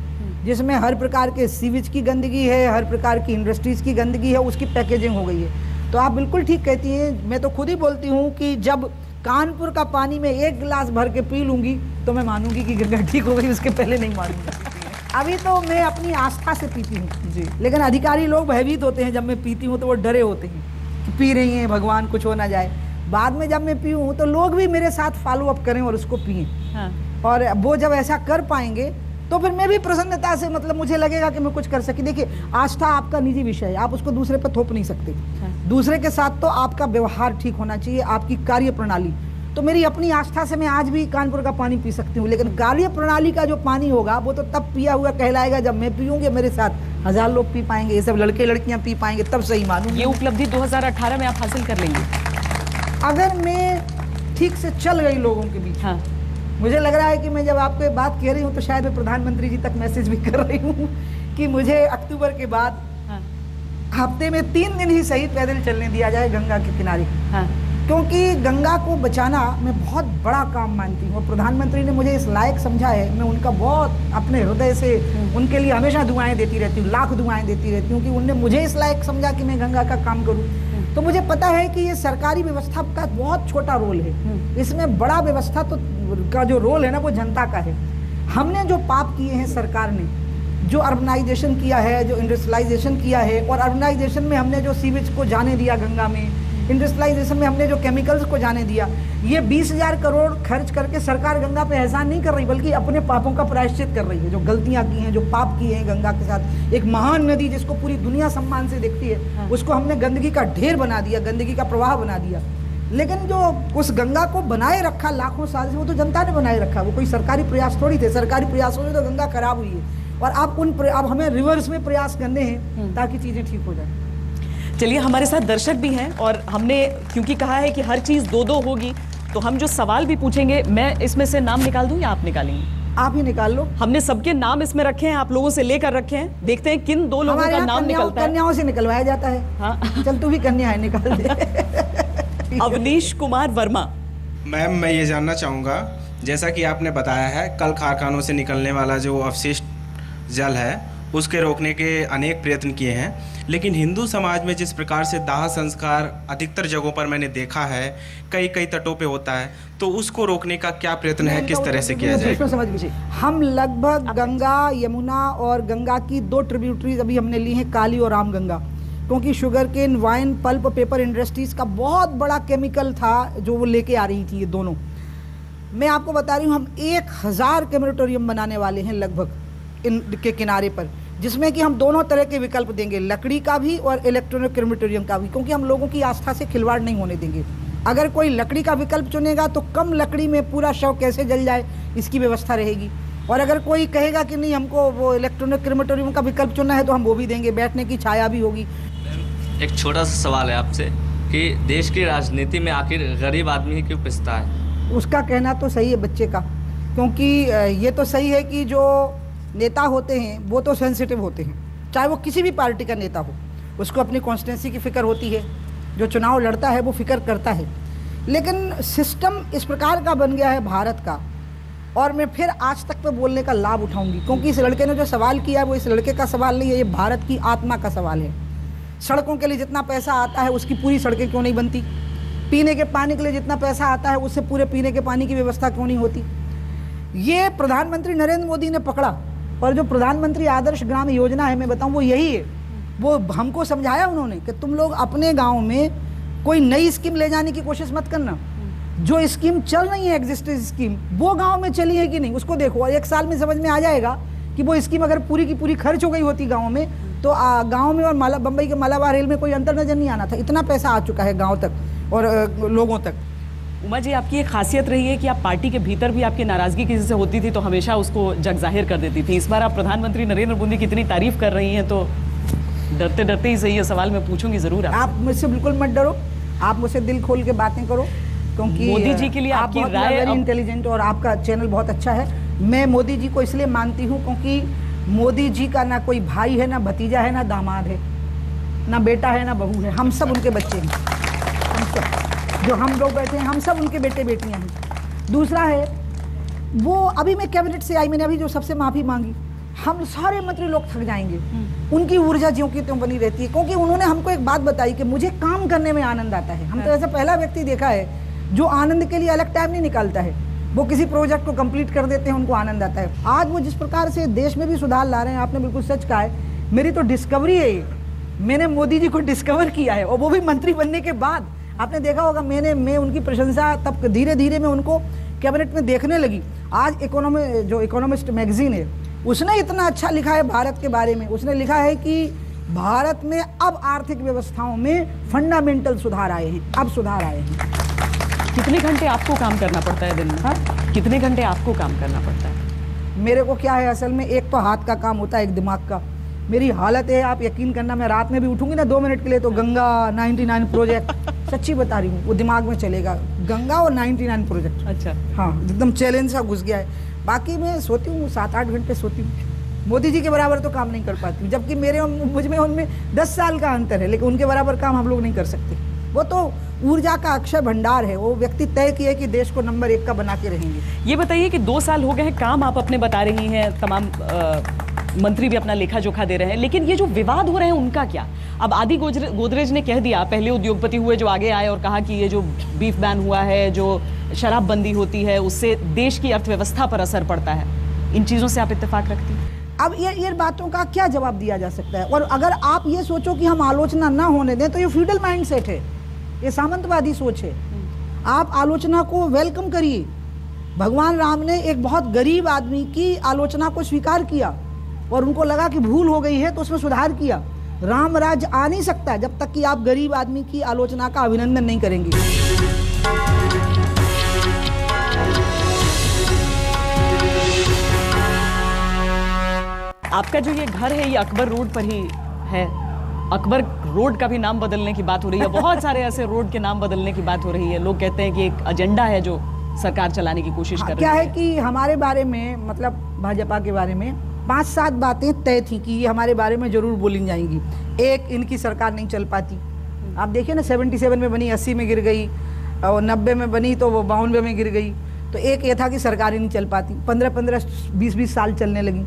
जिसमें हर प्रकार के सीवेज की गंदगी है, हर प्रकार की इंडस्ट्रीज की गंदगी है, उसकी पैकेजिंग हो गई है। तो आप बिल्कुल ठीक कहती हैं, मैं तो खुद ही बोलती हूँ कि जब कानपुर का पानी में 1 गिलास भर के पी लूँगी तो मैं मानूंगी कि गंगा ठीक हो गई, उसके पहले नहीं मानूंगी। अभी तो मैं अपनी आस्था से पीती हूँ जी, लेकिन अधिकारी लोग भयभीत होते हैं जब मैं पीती हूँ तो वो डरे होते हैं कि पी रही हैं, भगवान कुछ हो ना जाए। बाद में जब मैं पीऊँ तो लोग भी मेरे साथ फॉलो अप करें और उसको पिएं। हाँ। और वो जब ऐसा कर पाएंगे तो फिर मैं भी प्रसन्नता से, मतलब मुझे लगेगा कि मैं कुछ कर सकी। देखिए, आस्था आपका निजी विषय है, आप उसको दूसरे पर थोप नहीं सकते। हाँ। दूसरे के साथ तो आपका व्यवहार ठीक होना चाहिए, आपकी कार्य प्रणाली। तो मेरी अपनी आस्था से मैं आज भी कानपुर का पानी पी सकती हूँ, लेकिन कार्य प्रणाली का जो पानी होगा वो तो तब पिया हुआ कहलाएगा जब मैं पीऊँगी, मेरे साथ 1000 लोग पी पाएंगे, ये सब लड़के लड़कियाँ पी पाएंगे, तब सही मानूंगी। ये उपलब्धि 2018 में आप हासिल कर लेंगे अगर मैं ठीक से चल गई लोगों के बीच। हाँ। मुझे लग रहा है कि मैं जब आपको बात कह रही हूँ तो शायद मैं प्रधानमंत्री जी तक मैसेज भी कर रही हूँ कि मुझे अक्टूबर के बाद हाँ। हफ्ते में 3 दिन ही सही पैदल चलने दिया जाए गंगा के किनारे। हाँ। क्योंकि गंगा को बचाना मैं बहुत बड़ा काम मानती हूँ और प्रधानमंत्री ने मुझे इस लायक समझा है। मैं उनका बहुत अपने हृदय से उनके लिए हमेशा दुआएं देती रहती हूँ, लाख दुआएं देती रहती हूँ कि उनने मुझे इस लायक समझा कि मैं गंगा का काम करूँ। तो मुझे पता है कि ये सरकारी व्यवस्था का बहुत छोटा रोल है, इसमें बड़ा व्यवस्था तो का जो रोल है ना वो जनता का है। हमने जो पाप किए हैं सरकार ने, जो अर्बनाइजेशन किया है, जो इंडस्ट्रियलाइजेशन किया है, और अर्बनाइजेशन में हमने जो सीवेज को जाने दिया गंगा में, इंडस्ट्रियलाइजेशन में हमने जो केमिकल्स को जाने दिया, ये 20,000 करोड़ खर्च करके सरकार गंगा पे एहसान नहीं कर रही बल्कि अपने पापों का प्रायश्चित कर रही है। जो गलतियां की हैं, जो पाप किए हैं गंगा के साथ, एक महान नदी जिसको पूरी दुनिया सम्मान से देखती है, उसको हमने गंदगी का ढेर बना दिया, गंदगी का प्रवाह बना दिया। लेकिन जो उस गंगा को बनाए रखा लाखों साल से, वो तो जनता ने बनाए रखा, वो कोई सरकारी प्रयास थोड़ी थे। सरकारी प्रयासों से तो गंगा खराब हुई है और अब हमें रिवर्स में प्रयास करने हैं ताकि चीज़ें ठीक हो जाए। चलिए, हमारे साथ दर्शक भी हैं और हमने क्योंकि कहा है कि हर चीज़ 2-2 होगी, तो हम जो सवाल भी पूछेंगे, मैं इसमें से नाम निकाल दूं या आप निकालेंगे? आप ही निकाल लो। हमने सबके नाम इसमें रखे हैं, आप लोगों से लेकर रखे हैं, देखते हैं किन 2 लोगों का नाम निकलता है। कन्याओं से निकलवाया जाता है। हाँ। चल तू भी कन्या है, निकाल दे। अवनीश कुमार वर्मा। मैम, मैं ये जानना चाहूँगा, जैसा कि आपने बताया है कल कारखानों से निकलने वाला जो अवशिष्ट जल है उसके रोकने के अनेक प्रयत्न किए हैं, लेकिन हिंदू समाज में जिस प्रकार से दाह संस्कार अधिकतर जगहों पर मैंने देखा है, कई कई तटों पे होता है, तो उसको रोकने का क्या प्रयत्न है, किस तरह से किया जाएगा? समझ लीजिए, हम लगभग गंगा, यमुना और गंगा की 2 ट्रिब्यूटरीज अभी हमने ली हैं, काली और रामगंगा, क्योंकि sugarcane, wine, pulp, paper industries का बहुत बड़ा केमिकल था जो वो लेके आ रही थी ये दोनों। मैं आपको बता रही हूँ, हम 1000 क्रेमेटोरियम बनाने वाले हैं लगभग इनके किनारे पर, जिसमें कि हम दोनों तरह के विकल्प देंगे, लकड़ी का भी और इलेक्ट्रॉनिक क्रेमेटोरियम का भी, क्योंकि हम लोगों की आस्था से खिलवाड़ नहीं होने देंगे। अगर कोई लकड़ी का विकल्प चुनेगा तो कम लकड़ी में पूरा शव कैसे जल जाए इसकी व्यवस्था रहेगी, और अगर कोई कहेगा कि नहीं हमको वो इलेक्ट्रॉनिक क्रेमेटोरियम का विकल्प चुनना है तो हम वो भी देंगे, बैठने की छाया भी होगी। एक छोटा सा सवाल है आपसे कि देश की राजनीति में आखिर गरीब आदमी ही क्यों पिसता है? उसका कहना तो सही है बच्चे का, क्योंकि ये तो सही है कि जो नेता होते हैं वो तो सेंसिटिव होते हैं, चाहे वो किसी भी पार्टी का नेता हो, उसको अपनी कॉन्स्टिट्यूंसी की फ़िक्र होती है, जो चुनाव लड़ता है वो फिक्र करता है। लेकिन सिस्टम इस प्रकार का बन गया है भारत का, और मैं फिर आज तक पे बोलने का लाभ उठाऊंगी, क्योंकि इस लड़के ने जो सवाल किया है वो इस लड़के का सवाल नहीं है, ये भारत की आत्मा का सवाल है। सड़कों के लिए जितना पैसा आता है उसकी पूरी सड़कें क्यों नहीं बनती? पीने के पानी के लिए जितना पैसा आता है उससे पूरे पीने के पानी की व्यवस्था क्यों नहीं होती? ये प्रधानमंत्री नरेंद्र मोदी ने पकड़ा, और जो प्रधानमंत्री आदर्श ग्राम योजना है, मैं बताऊं वो यही है। वो हमको समझाया उन्होंने कि तुम लोग अपने गांव में कोई नई स्कीम ले जाने की कोशिश मत करना, जो स्कीम चल रही है एग्जिस्टिंग स्कीम वो गांव में चली है कि नहीं उसको देखो, और 1 साल में समझ में आ जाएगा कि वो स्कीम अगर पूरी की पूरी खर्च हो गई होती गाँव में तो गांव में और बम्बई के मालाबार रेल में कोई अंतर नजर नहीं आना था। इतना पैसा आ चुका है गांव तक और लोगों तक। उमा जी, आपकी एक खासियत रही है कि आप पार्टी के भीतर भी आपकी नाराजगी किसी से होती थी तो हमेशा उसको जग जाहिर कर देती थी। इस बार आप प्रधानमंत्री नरेंद्र मोदी की इतनी तारीफ कर रही हैं तो डरते डरते ही सही है सवाल मैं पूछूंगी जरूर। आप मुझसे बिल्कुल मत डरो, आप मुझसे दिल खोल के बातें करो, क्योंकि मोदी जी के लिए आप आपकी बहुत राय वेरी इंटेलिजेंट और आपका चैनल बहुत अच्छा है। मैं मोदी जी को इसलिए मानती हूँ क्योंकि मोदी जी का ना कोई भाई है, ना भतीजा है, ना दामाद है, ना बेटा है, ना बहू है। हम सब उनके बच्चे हैं। हम सब जो हम लोग बैठे हैं, हम सब उनके बेटे बेटियां हैं। दूसरा है वो, अभी मैं कैबिनेट से आई, मैंने अभी जो सबसे माफ़ी मांगी, हम सारे मंत्री लोग थक जाएंगे। उनकी ऊर्जा ज्यों की त्यों बनी रहती है, क्योंकि उन्होंने हमको एक बात बताई कि मुझे काम करने में आनंद आता है। हम तो ऐसा पहला व्यक्ति देखा है जो आनंद के लिए अलग टाइम नहीं निकालता है। वो किसी प्रोजेक्ट को कंप्लीट कर देते हैं, उनको आनंद आता है। आज वो जिस प्रकार से देश में भी सुधार ला रहे हैं, आपने बिल्कुल सच कहा है। मेरी तो डिस्कवरी है ये, मैंने मोदी जी को डिस्कवर किया है, और वो भी मंत्री बनने के बाद। आपने देखा होगा मैं उनकी प्रशंसा तब धीरे धीरे मैं उनको कैबिनेट में देखने लगी। आज जो इकोनॉमिस्ट मैगजीन है, उसने इतना अच्छा लिखा है भारत के बारे में। उसने लिखा है कि भारत में अब आर्थिक व्यवस्थाओं में फंडामेंटल सुधार आए हैं, अब सुधार आए हैं। कितने घंटे आपको काम करना पड़ता है दिन में? हाँ? कितने घंटे आपको काम करना पड़ता है? मेरे को क्या है असल में, एक तो हाथ का काम होता है, एक दिमाग का। मेरी हालत है, आप यकीन करना, मैं रात में भी उठूंगी ना 2 मिनट के लिए तो गंगा 99 प्रोजेक्ट, सच्ची बता रही हूँ, वो दिमाग में चलेगा, गंगा और 99 प्रोजेक्ट। अच्छा, हाँ, एकदम चैलेंज सा घुस गया है। बाकी मैं सोती हूँ 7-8 घंटे सोती हूँ। मोदी जी के बराबर तो काम नहीं कर पाती हूँ, जबकि मुझ में उनमें 10 साल का अंतर है, लेकिन उनके बराबर काम हम लोग नहीं कर सकते। वो तो ऊर्जा का अक्षय भंडार है। वो व्यक्ति तय किए कि देश को नंबर 1 का बना के रहेंगे। ये बताइए कि 2 साल हो गए हैं, काम आप अपने बता रही हैं, तमाम मंत्री भी अपना लेखा जोखा दे रहे हैं, लेकिन ये जो विवाद हो रहे हैं उनका क्या? अब आदि गोदरेज ने कह दिया, पहले उद्योगपति हुए जो आगे आए और कहा कि ये जो बीफ बैन हुआ है, जो शराबबंदी होती है, उससे देश की अर्थव्यवस्था पर असर पड़ता है। इन चीज़ों से आप इत्तेफाक रखती हैं? अब ये बातों का क्या जवाब दिया जा सकता है? और अगर आप ये सोचो कि हम आलोचना ना होने दें, तो ये फ्यूडल माइंडसेट है, ये सामंतवादी सोच है। आप आलोचना को वेलकम करिए। भगवान राम ने एक बहुत गरीब आदमी की आलोचना को स्वीकार किया और उनको लगा कि भूल हो गई है तो उसमें सुधार किया। राम राज्य आ नहीं सकता जब तक कि आप गरीब आदमी की आलोचना का अभिनंदन नहीं करेंगे। आपका जो ये घर है ये अकबर रोड पर ही है। अकबर रोड का भी नाम बदलने की बात हो रही है, बहुत सारे ऐसे रोड के नाम बदलने की बात हो रही है। लोग कहते हैं कि एक एजेंडा है जो सरकार चलाने की कोशिश कर रही है। क्या है कि हमारे बारे में, मतलब भाजपा के बारे में 5-7 बातें तय थी कि ये हमारे बारे में जरूर बोली जाएंगी। एक, इनकी सरकार नहीं चल पाती। आप देखिए ना, 77 में बनी, 80 में गिर गई, और 90 में बनी तो वो 52 में गिर गई। तो एक ये था कि सरकार ही नहीं चल पाती, 15-15, 20-20 साल चलने लगी।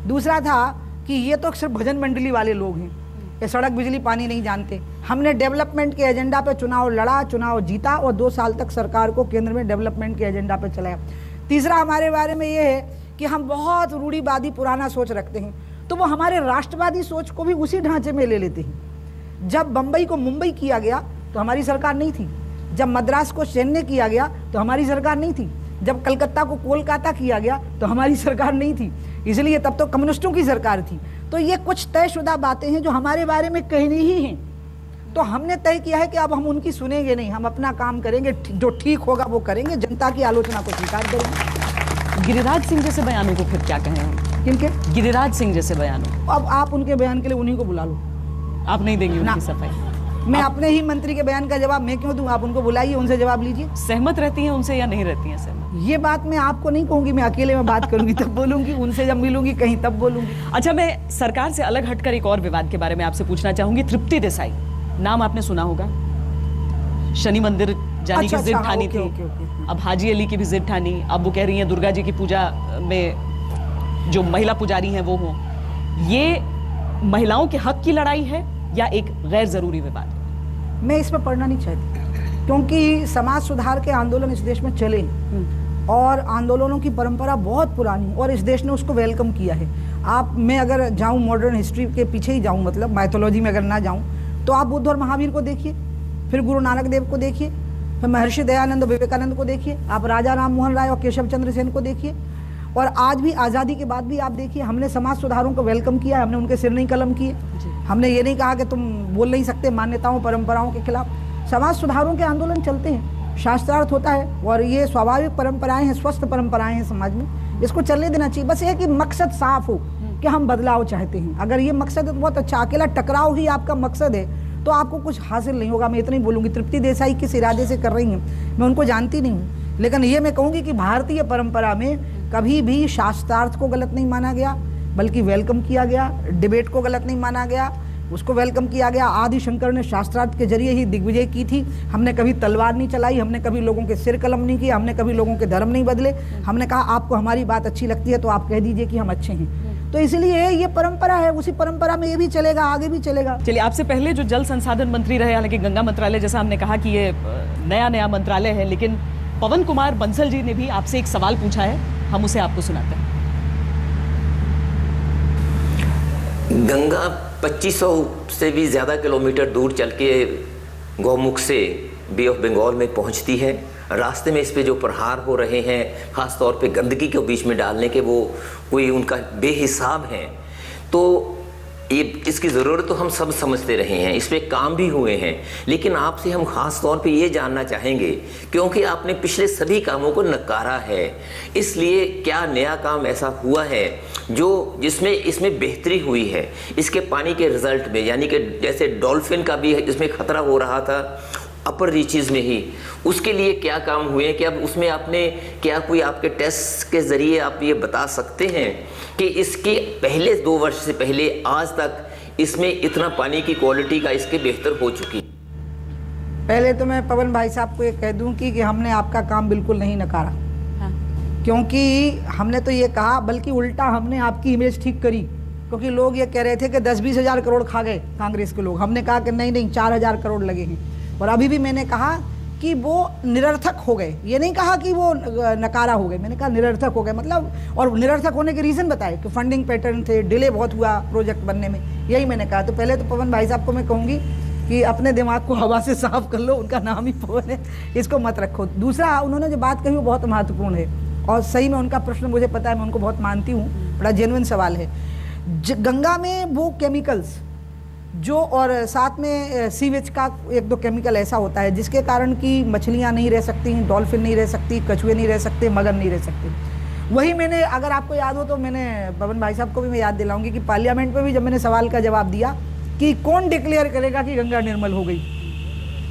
दूसरा था कि ये तो सिर्फ भजन मंडली वाले लोग हैं, ये सड़क बिजली पानी नहीं जानते। हमने डेवलपमेंट के एजेंडा पे चुनाव लड़ा, चुनाव जीता, और 2 साल तक सरकार को केंद्र में डेवलपमेंट के एजेंडा पे चलाया। तीसरा हमारे बारे में ये है कि हम बहुत रूढ़िवादी पुराना सोच रखते हैं, तो वो हमारे राष्ट्रवादी सोच को भी उसी ढांचे में ले लेते हैं। जब बम्बई को मुंबई किया गया तो हमारी सरकार नहीं थी, जब मद्रास को चेन्नई किया गया तो हमारी सरकार नहीं थी, जब कलकत्ता को कोलकाता किया गया तो हमारी सरकार नहीं थी, इसलिए तब तो कम्युनिस्टों की सरकार थी। तो ये कुछ तयशुदा बातें हैं जो हमारे बारे में कहनी ही हैं। तो हमने तय किया है कि अब हम उनकी सुनेंगे नहीं, हम अपना काम करेंगे, जो ठीक होगा वो करेंगे, जनता की आलोचना को स्वीकार करेंगे। गिरिराज सिंह जैसे बयानों को फिर क्या कहें हम? किनके? गिरिराज सिंह जैसे बयानों। अब आप उनके बयान के लिए उन्हीं को बुला लो। आप नहीं देंगे ना। उनकी सफाई? मैं अपने ही मंत्री के बयान का जवाब मैं क्यों दूं? आप उनको बुलाइए, उनसे जवाब लीजिए। सहमत रहती हैं उनसे या नहीं रहती हैं सहमत? ये बात मैं आपको नहीं कहूंगी, मैं अकेले में बात करूंगी तब बोलूंगी, उनसे जब मिलूंगी कहीं तब बोलूंगी। अच्छा, मैं सरकार से अलग हटकर एक और विवाद के बारे में आपसे पूछना चाहूंगी। तृप्ति देसाई, नाम आपने सुना होगा, शनि मंदिर जाने की जिद ठानी थी। अब हाजी अली की भी जिद ठानी। अब वो कह रही हैं दुर्गा जी की पूजा में जो महिला पुजारी हैं वो हो। ये महिलाओं के हक की लड़ाई है या एक गैर जरूरी विवाद? मैं इसमें पढ़ना नहीं चाहती, क्योंकि समाज सुधार के आंदोलन इस देश में चले और आंदोलनों की परंपरा बहुत पुरानी, और इस देश ने उसको वेलकम किया है। मैं अगर जाऊं मॉडर्न हिस्ट्री के पीछे ही जाऊं, मतलब माइथोलॉजी में अगर ना जाऊं, तो आप बुद्ध और महावीर को देखिए, फिर गुरु नानक देव को देखिए, फिर महर्षि दयानंद और विवेकानंद को देखिए, आप राजा राम मोहन राय और केशव चंद्र सेन को देखिए, और आज भी आज़ादी के बाद भी आप देखिए, हमने समाज सुधारों को वेलकम किया है, हमने उनके सिर नहीं कलम किए। हमने ये नहीं कहा कि तुम बोल नहीं सकते मान्यताओं परंपराओं के खिलाफ। समाज सुधारों के आंदोलन चलते हैं, शास्त्रार्थ होता है, और ये स्वाभाविक परंपराएं हैं, स्वस्थ परंपराएं हैं समाज में, इसको चलने देना चाहिए। बस ये कि मकसद साफ हो कि हम बदलाव चाहते हैं। अगर ये मकसद है तो बहुत अच्छा, अकेला टकराव ही आपका मकसद है तो आपको कुछ हासिल नहीं होगा। मैं इतना ही बोलूँगी, तृप्ति देसाई किस इरादे से कर रही हैं मैं उनको जानती नहीं हूँ, लेकिन ये मैं कहूँगी कि भारतीय परंपरा में कभी भी शास्त्रार्थ को गलत नहीं माना गया, बल्कि वेलकम किया गया। डिबेट को गलत नहीं माना गया, उसको वेलकम किया गया। आदि शंकर ने शास्त्रार्थ के जरिए ही दिग्विजय की थी। हमने कभी तलवार नहीं चलाई, हमने कभी लोगों के सिर कलम नहीं किए, हमने कभी लोगों के धर्म नहीं बदले। हमने कहा आपको हमारी बात अच्छी लगती है तो आप कह दीजिए कि हम अच्छे हैं। तो इसलिए ये परंपरा है, उसी परंपरा में ये भी चलेगा, आगे भी चलेगा। चलिए, आपसे पहले जो जल संसाधन मंत्री रहे, हालांकि गंगा मंत्रालय जैसा हमने कहा कि ये नया मंत्रालय है, लेकिन पवन कुमार बंसल जी ने भी आपसे एक सवाल पूछा है, हम उसे आपको सुनाते हैं। गंगा 2500 से भी ज़्यादा किलोमीटर दूर चल के गौमुख से बे ऑफ बंगाल में पहुंचती है। रास्ते में इस पे जो प्रहार हो रहे हैं, ख़ास तौर पे गंदगी को बीच में डालने के, वो कोई उनका बेहिसाब है। तो ये इसकी ज़रूरत तो हम सब समझते रहे हैं, इस पे काम भी हुए हैं, लेकिन आपसे हम ख़ास तौर पे ये जानना चाहेंगे, क्योंकि आपने पिछले सभी कामों को नकारा है, इसलिए क्या नया काम ऐसा हुआ है जो जिसमें इसमें बेहतरी हुई है इसके पानी के रिज़ल्ट में? यानी कि जैसे डॉल्फिन का भी इसमें ख़तरा हो रहा था अपर रीचेज़ में ही, उसके लिए क्या काम हुए हैं? कि अब उसमें आपने क्या कोई आपके टेस्ट के ज़रिए आप ये बता सकते हैं कि इसकी पहले 2 वर्ष से पहले आज तक इसमें इतना पानी की क्वालिटी का इसके बेहतर हो चुकी? पहले तो मैं पवन भाई साहब को ये कह दूं कि हमने आपका काम बिल्कुल नहीं नकारा। हाँ। क्योंकि हमने तो ये कहा, बल्कि उल्टा हमने आपकी इमेज ठीक करी, क्योंकि लोग ये कह रहे थे कि 10-20 हज़ार करोड़ खा गए कांग्रेस के लोग। हमने कहा कि नहीं 4,000 करोड़ लगे हैं। और अभी भी मैंने कहा कि वो निरर्थक हो गए, ये नहीं कहा कि वो नकारा हो गए, मैंने कहा निरर्थक हो गए। मतलब, और निरर्थक होने के रीज़न बताए कि फंडिंग पैटर्न थे, डिले बहुत हुआ प्रोजेक्ट बनने में, यही मैंने कहा। तो पहले तो पवन भाई साहब को मैं कहूँगी कि अपने दिमाग को हवा से साफ कर लो, उनका नाम ही पवन है, इसको मत रखो। दूसरा, उन्होंने जो बात कही वो बहुत महत्वपूर्ण है, और सही में उनका प्रश्न मुझे पता है, मैं उनको बहुत मानती हूँ, बड़ा जेन्युइन सवाल है। गंगा में वो केमिकल्स जो, और साथ में सीवेज का 1-2 केमिकल ऐसा होता है जिसके कारण कि मछलियाँ नहीं रह सकती, डॉल्फिन नहीं रह सकती, कछुए नहीं रह सकते, मगर नहीं रह सकते। वही मैंने, अगर आपको याद हो तो मैंने पवन भाई साहब को भी मैं याद दिलाऊंगी कि पार्लियामेंट में भी जब मैंने सवाल का जवाब दिया कि कौन डिक्लेयर करेगा कि गंगा निर्मल हो गई,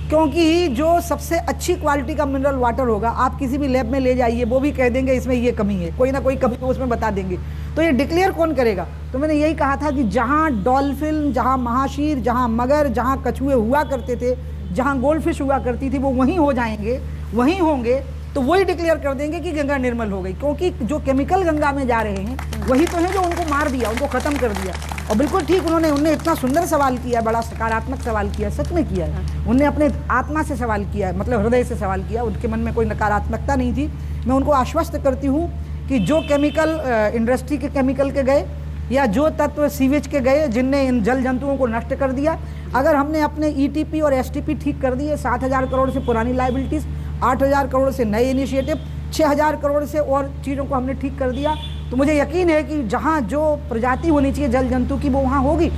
क्योंकि जो सबसे अच्छी क्वालिटी का मिनरल वाटर होगा, आप किसी भी लैब में ले जाइए, वो भी कह देंगे इसमें ये कमी है, कोई ना कोई कमी तो उसमें बता देंगे। तो ये डिक्लेयर कौन करेगा? तो मैंने यही कहा था कि जहाँ डॉल्फिन, जहाँ महाशीर, जहाँ मगर, जहाँ कछुए हुआ करते थे, जहाँ गोल्ड फिश हुआ करती थी, वो वहीं हो जाएंगे, वहीं होंगे, तो वही डिक्लेयर कर देंगे कि गंगा निर्मल हो गई। क्योंकि जो केमिकल गंगा में जा रहे हैं वही तो है जो उनको मार दिया, उनको ख़त्म कर दिया। और बिल्कुल ठीक, उन्होंने इतना सुंदर सवाल किया, बड़ा सकारात्मक सवाल किया, सच में किया है। उनने अपने आत्मा से सवाल किया है, मतलब हृदय से सवाल किया, उनके मन में कोई नकारात्मकता नहीं थी। मैं उनको आश्वस्त करती हूँ कि जो केमिकल इंडस्ट्री के केमिकल के गए, या जो तत्व सीवेज के गए जिनने इन जल जंतुओं को नष्ट कर दिया, अगर हमने अपने ईटीपी और एसटीपी ठीक कर दिए, 7,000 करोड़ से पुरानी लाइबिलिटीज़, 8,000 करोड़ से नए इनिशिएटिव, 6,000 करोड़ से और चीज़ों को हमने ठीक कर दिया, तो मुझे यकीन है कि जहाँ जो प्रजाति होनी चाहिए जल जंतु की, वो वहाँ होगी।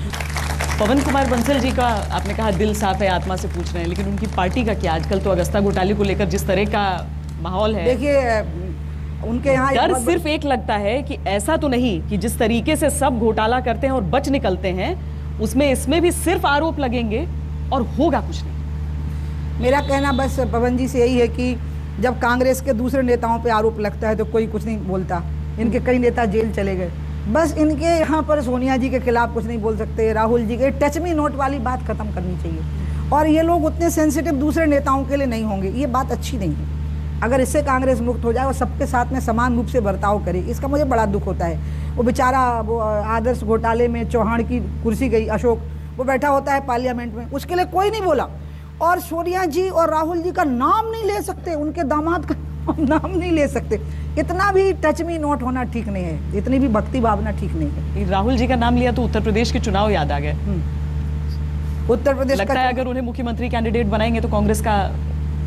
पवन कुमार बंसल जी का आपने कहा दिल साफ है, आत्मा से पूछ रहे हैं, लेकिन उनकी पार्टी का क्या? आजकल तो अगस्ता घोटाले को लेकर जिस तरह का माहौल है, देखिए उनके यहाँ डर सिर्फ एक लगता है कि ऐसा तो नहीं कि जिस तरीके से सब घोटाला करते हैं और बच निकलते हैं, उसमें इसमें भी सिर्फ आरोप लगेंगे और होगा कुछ नहीं। मेरा कहना बस पवन जी से यही है कि जब कांग्रेस के दूसरे नेताओं पे आरोप लगता है तो कोई कुछ नहीं बोलता। इनके कई नेता जेल चले गए, बस इनके यहाँ पर सोनिया जी के खिलाफ कुछ नहीं बोल सकते, राहुल जी के टच मी नोट वाली बात खत्म करनी चाहिए। और ये लोग उतने सेंसिटिव दूसरे नेताओं के लिए नहीं होंगे, ये बात अच्छी नहीं है। अगर इससे कांग्रेस मुक्त हो जाए और सबके साथ में समान रूप से बर्ताव करे, इसका मुझे बड़ा दुख होता है। वो बेचारा, वो आदर्श घोटाले में चौहान की कुर्सी गई, अशोक, वो बैठा होता है पार्लियामेंट में, उसके लिए कोई नहीं बोला। और सोनिया जी और राहुल जी का नाम नहीं ले सकते, उनके दामाद का नाम नहीं ले सकते। इतना भी टच मी नोट होना ठीक नहीं है, इतनी भी भक्ति भावना ठीक नहीं है। राहुल जी का नाम लिया तो उत्तर प्रदेश के चुनाव याद आ गए। उत्तर प्रदेश लगता है अगर उन्हें मुख्यमंत्री कैंडिडेट बनाएंगे तो कांग्रेस का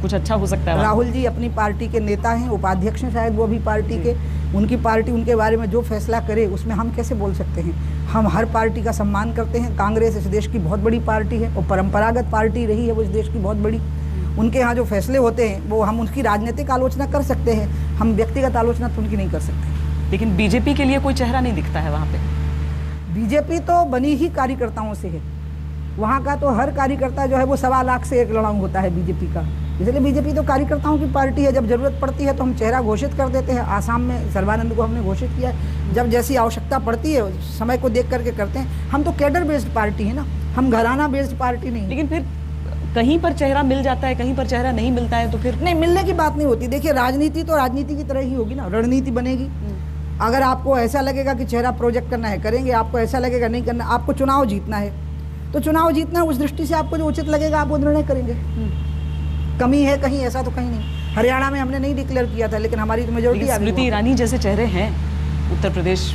कुछ अच्छा हो सकता है। राहुल जी अपनी पार्टी के नेता हैं, उपाध्यक्ष हैं शायद वो भी पार्टी के, उनकी पार्टी उनके बारे में जो फैसला करे उसमें हम कैसे बोल सकते हैं। हम हर पार्टी का सम्मान करते हैं। कांग्रेस इस देश की बहुत बड़ी पार्टी है और परंपरागत पार्टी रही है वो इस देश की बहुत बड़ी। उनके यहाँ जो फैसले होते हैं वो हम उनकी राजनीतिक आलोचना कर सकते हैं, हम व्यक्तिगत आलोचना तो उनकी नहीं कर सकते। लेकिन बीजेपी के लिए कोई चेहरा नहीं दिखता है वहाँ पे। बीजेपी तो बनी ही कार्यकर्ताओं से है। वहाँ का तो हर कार्यकर्ता जो है वो 1.25 लाख से एक लड़ाऊ होता है बीजेपी का। इसलिए बीजेपी तो कार्यकर्ताओं की पार्टी है। जब जरूरत पड़ती है तो हम चेहरा घोषित कर देते हैं। आसाम में सर्बानंद को हमने घोषित किया है। जब जैसी आवश्यकता पड़ती है समय को देख करके करते हैं। हम तो कैडर बेस्ड पार्टी है ना, हम घराना बेस्ड पार्टी नहीं। लेकिन फिर कहीं पर चेहरा मिल जाता है, कहीं पर चेहरा नहीं मिलता है, तो फिर नहीं, मिलने की बात नहीं होती। देखिए राजनीति तो राजनीति की तरह ही होगी ना, रणनीति बनेगी। अगर आपको ऐसा लगेगा कि चेहरा प्रोजेक्ट करना है करेंगे, आपको ऐसा लगेगा नहीं करना, आपको चुनाव जीतना है तो चुनाव जीतना है। उस दृष्टि से आपको जो उचित लगेगा आप वो निर्णय करेंगे। कमी है कहीं, ऐसा तो कहीं नहीं। हरियाणा में हमने नहीं डिक्लेयर किया था लेकिन हमारी तो मेजोरिटी आ गई। स्मृति ईरानी जैसे चेहरे हैं उत्तर प्रदेश,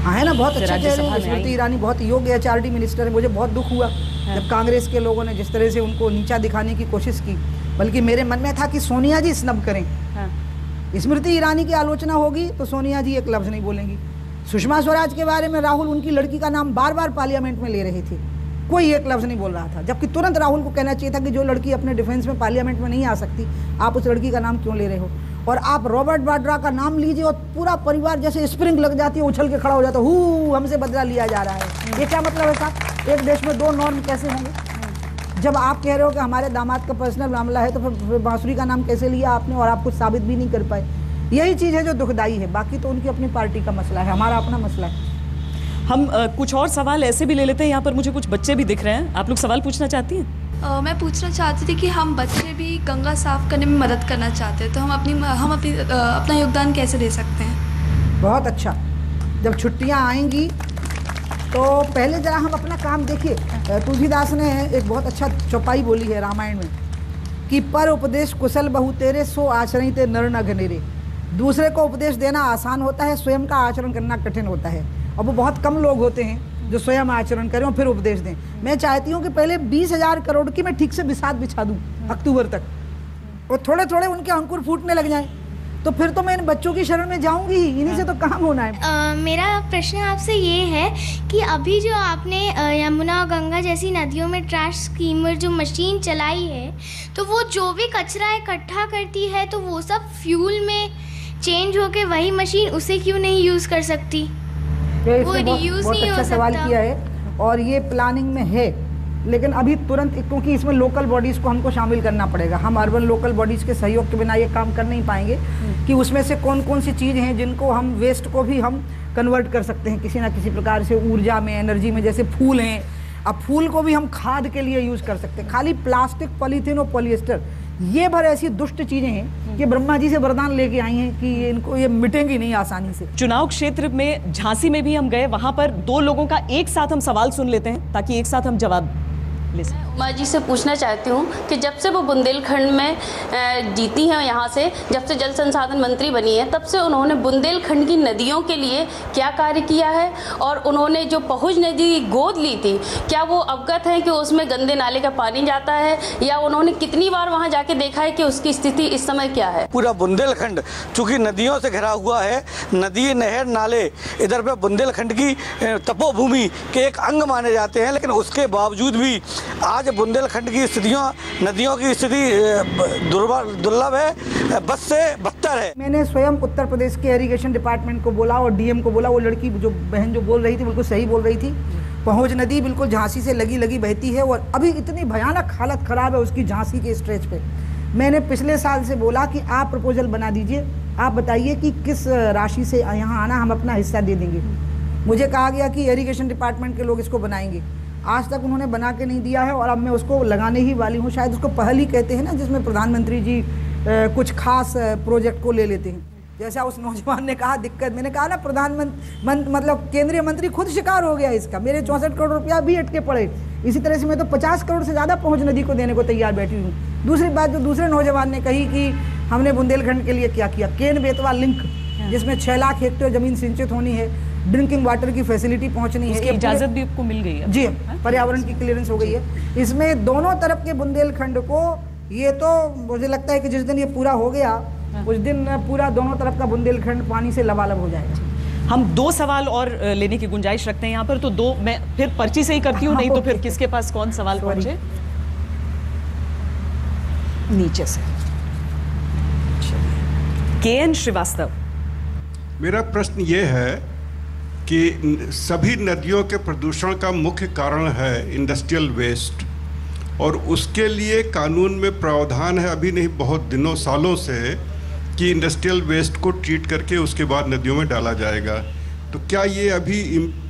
हाँ है ना, बहुत अच्छे चेहरे राज्यसभा हैं। में स्मृति आई। ईरानी बहुत योग्य HRD मिनिस्टर है। मुझे बहुत दुख हुआ जब कांग्रेस के लोगों ने जिस तरह से उनको नीचा दिखाने की कोशिश की। बल्कि मेरे मन में था कि सोनिया जी स्नब करें। हाँ। स्मृति ईरानी की आलोचना होगी तो सोनिया जी एक लफ्ज़ नहीं बोलेंगी। सुषमा स्वराज के बारे में राहुल उनकी लड़की का नाम बार बार पार्लियामेंट में ले रहे थे, कोई एक लफ्ज़ नहीं बोल रहा था। जबकि तुरंत राहुल को कहना चाहिए था कि जो लड़की अपने डिफेंस में पार्लियामेंट में नहीं आ सकती, आप उस लड़की का नाम क्यों ले रहे हो। और आप रॉबर्ट वाड्रा का नाम लीजिए और पूरा परिवार जैसे स्प्रिंग लग जाती है, उछल के खड़ा हो जाता है, हु हमसे बदला लिया जा रहा है। ये क्या मतलब है साहब? एक देश में 2 नॉर्म कैसे होंगे? जब आप कह रहे हो कि हमारे दामाद का पर्सनल मामला है तो फिर बांसुरी का नाम कैसे लिया आपने और आप कुछ साबित भी नहीं कर पाए। यही चीज़ है जो दुखदाई है। बाकी तो उनकी अपनी पार्टी का मसला है, हमारा अपना मसला है। हम कुछ और सवाल ऐसे भी ले लेते हैं। यहाँ पर मुझे कुछ बच्चे भी दिख रहे हैं। आप लोग सवाल पूछना चाहती हैं? मैं पूछना चाहती थी कि हम बच्चे भी गंगा साफ करने में मदद करना चाहते हैं तो हम अपना योगदान कैसे दे सकते हैं? बहुत अच्छा। जब छुट्टियां आएंगी तो पहले ज़रा हम अपना काम देखिए। तुलसीदास ने एक बहुत अच्छा चौपाई बोली है रामायण में कि पर उपदेश कुशल बहु तेरे सो आचरण ते नर न घनेरे। दूसरे को उपदेश देना आसान होता है, स्वयं का आचरण करना कठिन होता है। और वो बहुत कम लोग होते हैं जो स्वयं आचरण करें और फिर उपदेश दें। मैं चाहती हूँ कि पहले 20,000 करोड़ की मैं ठीक से बिसात बिछा दूँ अक्टूबर तक, और थोड़े थोड़े उनके अंकुर फूटने लग जाएं, तो फिर तो मैं इन बच्चों की शरण में जाऊंगी ही। इन्हीं से तो काम होना है। मेरा प्रश्न आपसे ये है कि अभी जो आपने यमुना और गंगा जैसी नदियों में ट्रैश स्कीमर जो मशीन चलाई है, तो वो जो भी कचरा इकट्ठा करती है तो वो सब फ्यूल में चेंज होके वही मशीन उसे क्यों नहीं यूज़ कर सकती? वो रियूज़ नहीं हो अच्छा सवाल सकता। किया है और ये प्लानिंग में है, लेकिन अभी तुरंत, क्योंकि इसमें लोकल बॉडीज़ को हमको शामिल करना पड़ेगा। हम अर्बन लोकल बॉडीज़ के सहयोग के बिना ये काम कर नहीं पाएंगे कि उसमें से कौन कौन सी चीज़ हैं जिनको हम वेस्ट को भी हम कन्वर्ट कर सकते हैं किसी ना किसी प्रकार से ऊर्जा में, एनर्जी में। जैसे फूल हैं, अब फूल को भी हम खाद के लिए यूज़ कर सकते हैं। खाली प्लास्टिक, पॉलीथीन और पॉलिएस्टर ये भर ऐसी दुष्ट चीज़ें हैं कि ब्रह्मा जी से वरदान लेके आई हैं कि इनको ये मिटेंगी नहीं आसानी से। चुनाव क्षेत्र में झांसी में भी हम गए, वहां पर 2 लोगों का एक साथ हम सवाल सुन लेते हैं ताकि एक साथ हम जवाब ले सकें। उमा जी से पूछना चाहती हूँ कि जब से वो बुंदेलखंड में जीती हैं, यहाँ से जब से जल संसाधन मंत्री बनी है, तब से उन्होंने बुंदेलखंड की नदियों के लिए क्या कार्य किया है? और उन्होंने जो पहुज नदी की गोद ली थी, क्या वो अवगत है कि उसमें गंदे नाले का पानी जाता है, या उन्होंने कितनी बार वहाँ जाके देखा है कि उसकी स्थिति इस समय क्या है? पूरा बुंदेलखंड चूँकि नदियों से घिरा हुआ है, नदी, नहर, नाले इधर पे बुंदेलखंड की तपोभूमि के एक अंग माने जाते हैं, लेकिन उसके बावजूद भी आज बुंदेलखंड की स्थितियों, नदियों की स्थिति दुर्लभ है, बद से बदतर है। मैंने स्वयं उत्तर प्रदेश के इरिगेशन डिपार्टमेंट को बोला और DM को बोला। वो लड़की जो बहन जो बोल रही थी बिल्कुल सही बोल रही थी। पहुंच नदी बिल्कुल झांसी से लगी बहती है और अभी इतनी भयानक हालत ख़राब है उसकी झांसी के स्ट्रेच पे। मैंने पिछले साल से बोला कि आप प्रपोजल बना दीजिए, आप बताइए कि किस राशि से यहाँ आना, हम अपना हिस्सा दे देंगे। मुझे कहा गया कि इरिगेशन डिपार्टमेंट के लोग इसको बनाएंगे। आज तक उन्होंने बना के नहीं दिया है और अब मैं उसको लगाने ही वाली हूँ। शायद उसको पहल ही कहते हैं ना, जिसमें प्रधानमंत्री जी कुछ खास प्रोजेक्ट को ले लेते हैं। जैसा उस नौजवान ने कहा दिक्कत, मैंने कहा ना प्रधानमंत्री मतलब केंद्रीय मंत्री खुद शिकार हो गया इसका। मेरे 64 करोड़ रुपया भी अटके पड़े। इसी तरह से मैं तो 50 करोड़ से ज़्यादा पहुँच नदी को देने को तैयार बैठी हूँ। दूसरी बात जो दूसरे नौजवान ने कही कि हमने बुंदेलखंड के लिए क्या किया, केन बेतवा लिंक जिसमें 6 लाख हेक्टेयर ज़मीन सिंचित होनी है, ड्रिंकिंग वाटर की फैसिलिटी पहुंचनी है, इजाजत भी आपको मिल गई है? जी, पर्यावरण की क्लियरेंस हो गई है। इसमें दोनों तरफ के बुंदेलखंड को, ये तो मुझे लगता है कि जिस दिन ये पूरा हो गया उस दिन पूरा दोनों तरफ का बुंदेलखंड पानी से लबालब हो जाएगा। हम 2 सवाल और लेने की गुंजाइश रखते हैं यहाँ पर, तो 2 मैं फिर पर्ची से ही करती हूँ, नहीं तो फिर किसके पास कौन सवाल पहुंचे। नीचे से KN श्रीवास्तव। मेरा प्रश्न ये है कि सभी नदियों के प्रदूषण का मुख्य कारण है इंडस्ट्रियल वेस्ट, और उसके लिए कानून में प्रावधान है अभी नहीं बहुत दिनों सालों से कि इंडस्ट्रियल वेस्ट को ट्रीट करके उसके बाद नदियों में डाला जाएगा। तो क्या ये अभी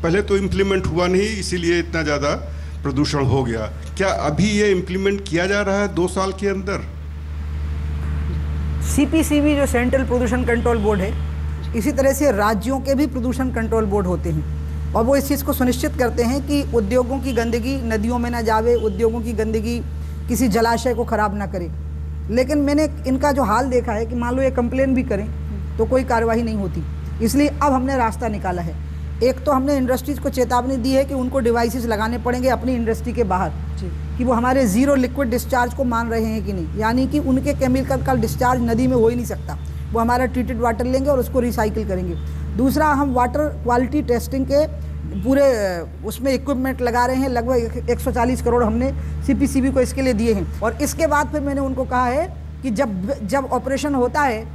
पहले तो इम्प्लीमेंट हुआ नहीं, इसीलिए इतना ज़्यादा प्रदूषण हो गया, क्या अभी ये इम्प्लीमेंट किया जा रहा है 2 साल के अंदर? CPCB जो सेंट्रल प्रदूषण कंट्रोल बोर्ड है, इसी तरह से राज्यों के भी प्रदूषण कंट्रोल बोर्ड होते हैं, और वो इस चीज़ को सुनिश्चित करते हैं कि उद्योगों की गंदगी नदियों में ना जावे, उद्योगों की गंदगी किसी जलाशय को ख़राब ना करे। लेकिन मैंने इनका जो हाल देखा है कि मान लो ये कंप्लेन भी करें तो कोई कार्रवाई नहीं होती, इसलिए अब हमने रास्ता निकाला है। एक तो हमने इंडस्ट्रीज़ को चेतावनी दी है कि उनको डिवाइसेस लगाने पड़ेंगे अपनी इंडस्ट्री के बाहर कि वो हमारे ज़ीरो लिक्विड डिस्चार्ज को मान रहे हैं कि नहीं, यानी कि उनके केमिकल का डिस्चार्ज नदी में हो ही नहीं सकता, वो हमारा ट्रीटेड वाटर लेंगे और उसको रिसाइकिल करेंगे। दूसरा, हम वाटर क्वालिटी टेस्टिंग के पूरे उसमें इक्विपमेंट लगा रहे हैं, लगभग 140 करोड़ हमने CPCB को इसके लिए दिए हैं। और इसके बाद फिर मैंने उनको कहा है कि जब ऑपरेशन होता है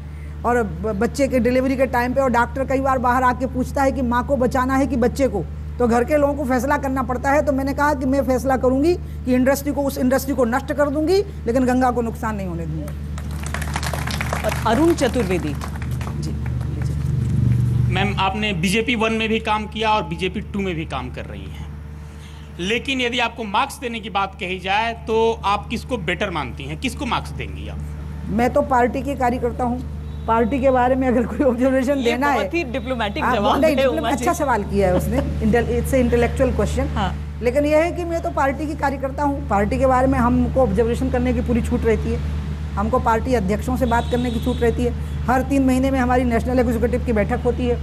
और बच्चे के डिलीवरी के टाइम पे और डॉक्टर कई बार बाहर आके पूछता है कि माँ को बचाना है कि बच्चे को, तो घर के लोगों को फैसला करना पड़ता है। तो मैंने कहा कि मैं फैसला करूँगी कि उस इंडस्ट्री को नष्ट कर दूँगी, लेकिन गंगा को नुकसान नहीं होने दूँगी। और अरुण चतुर्वेदी जी। मैम, आपने BJP 1 में भी काम किया और BJP 2 में भी काम कर रही हैं, लेकिन यदि आपको मार्क्स देने की बात कही जाए तो आप किसको बेटर मानती हैं, किसको मार्क्स देंगी आप? मैं तो पार्टी के कार्यकर्ता हूँ, पार्टी के बारे में अगर कोई ऑब्जर्वेशन देना है, बहुत ही डिप्लोमेटिक जवाब है। अच्छा सवाल किया है उसने, इट्स ए इंटेलेक्चुअल क्वेश्चन। लेकिन यह है कि मैं तो पार्टी की कार्यकर्ता हूँ, पार्टी के बारे में हमको ऑब्जर्वेशन करने की पूरी छूट रहती है, हमको पार्टी अध्यक्षों से बात करने की छूट रहती है। हर 3 महीने में हमारी नेशनल एग्जीक्यूटिव की बैठक होती है,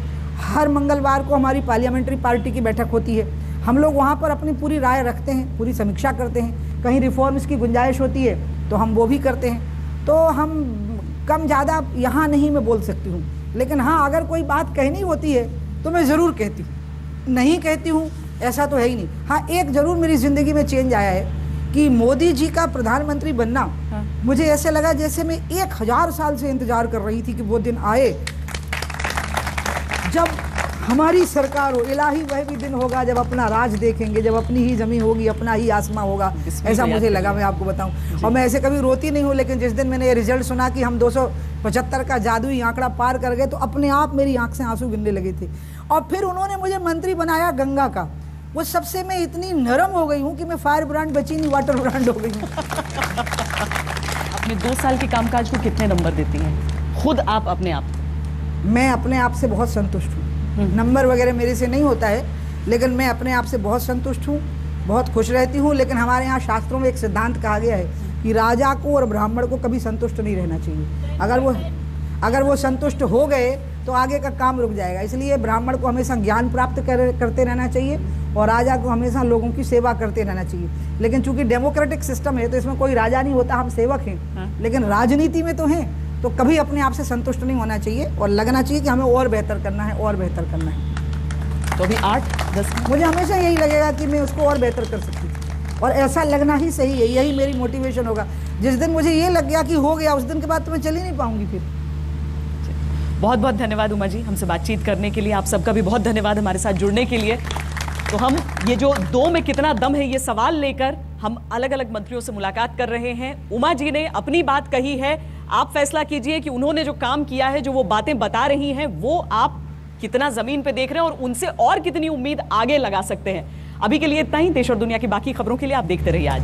हर मंगलवार को हमारी पार्लियामेंट्री पार्टी की बैठक होती है। हम लोग वहाँ पर अपनी पूरी राय रखते हैं, पूरी समीक्षा करते हैं, कहीं रिफॉर्म्स की गुंजाइश होती है तो हम वो भी करते हैं। तो हम कम ज़्यादा यहाँ नहीं मैं बोल सकती हूँ, लेकिन हाँ अगर कोई बात कहनी होती है तो मैं ज़रूर कहती हूँ, नहीं कहती हूँ ऐसा तो है ही नहीं। हाँ, एक ज़रूर मेरी ज़िंदगी में चेंज आया है कि मोदी जी का प्रधानमंत्री बनना, मुझे ऐसे लगा जैसे मैं 1000 साल से इंतज़ार कर रही थी कि वो दिन आए जब हमारी सरकार हो। इलाही वह भी दिन होगा जब अपना राज देखेंगे, जब अपनी ही ज़मीन होगी, अपना ही आसमां होगा, ऐसा मुझे लगा, मैं आपको बताऊं। और मैं ऐसे कभी रोती नहीं हूँ, लेकिन जिस दिन मैंने ये रिजल्ट सुना कि हम 275 का जादुई आंकड़ा पार कर गए, तो अपने आप मेरी आंख से आंसू गिरने लगे थे। और फिर उन्होंने मुझे मंत्री बनाया गंगा का, वो सबसे मैं इतनी नरम हो गई हूँ कि मैं फायर ब्रांड बची नहीं, वाटर ब्रांड हो गई हूँ। अपने 2 साल के कामकाज को कितने नंबर देती हैं खुद आप अपने आप? मैं अपने आप से बहुत संतुष्ट हूँ, नंबर वगैरह मेरे से नहीं होता है, लेकिन मैं अपने आप से बहुत संतुष्ट हूँ, बहुत खुश रहती हूँ। लेकिन हमारे यहाँ शास्त्रों में एक सिद्धांत कहा गया है कि राजा को और ब्राह्मण को कभी संतुष्ट नहीं रहना चाहिए। अगर वो संतुष्ट हो गए तो आगे का काम रुक जाएगा। इसलिए ब्राह्मण को हमेशा ज्ञान प्राप्त करते रहना चाहिए और राजा को हमेशा लोगों की सेवा करते रहना चाहिए। लेकिन चूंकि डेमोक्रेटिक सिस्टम है तो इसमें कोई राजा नहीं होता, हम सेवक हैं। लेकिन राजनीति में तो हैं, तो कभी अपने आप से संतुष्ट नहीं होना चाहिए और लगना चाहिए कि हमें और बेहतर करना है, और बेहतर करना है। तो अभी 8-10 मुझे हमेशा यही लगेगा कि मैं उसको और बेहतर कर सकती हूँ, और ऐसा लगना ही सही है, यही मेरी मोटिवेशन होगा। जिस दिन मुझे ये लग गया कि हो गया, उस दिन के बाद तो मैं चल ही नहीं पाऊंगी फिर। बहुत बहुत धन्यवाद उमा जी, हमसे बातचीत करने के लिए। आप सबका भी बहुत धन्यवाद हमारे साथ जुड़ने के लिए। तो हम ये जो 2 में कितना दम है, ये सवाल लेकर हम अलग अलग मंत्रियों से मुलाकात कर रहे हैं। उमा जी ने अपनी बात कही है, आप फैसला कीजिए कि उन्होंने जो काम किया है, जो वो बातें बता रही हैं, वो आप कितना जमीन पे देख रहे हैं और उनसे और कितनी उम्मीद आगे लगा सकते हैं। अभी के लिए इतना ही। देश और दुनिया की बाकी खबरों के लिए आप देखते रहिए आज।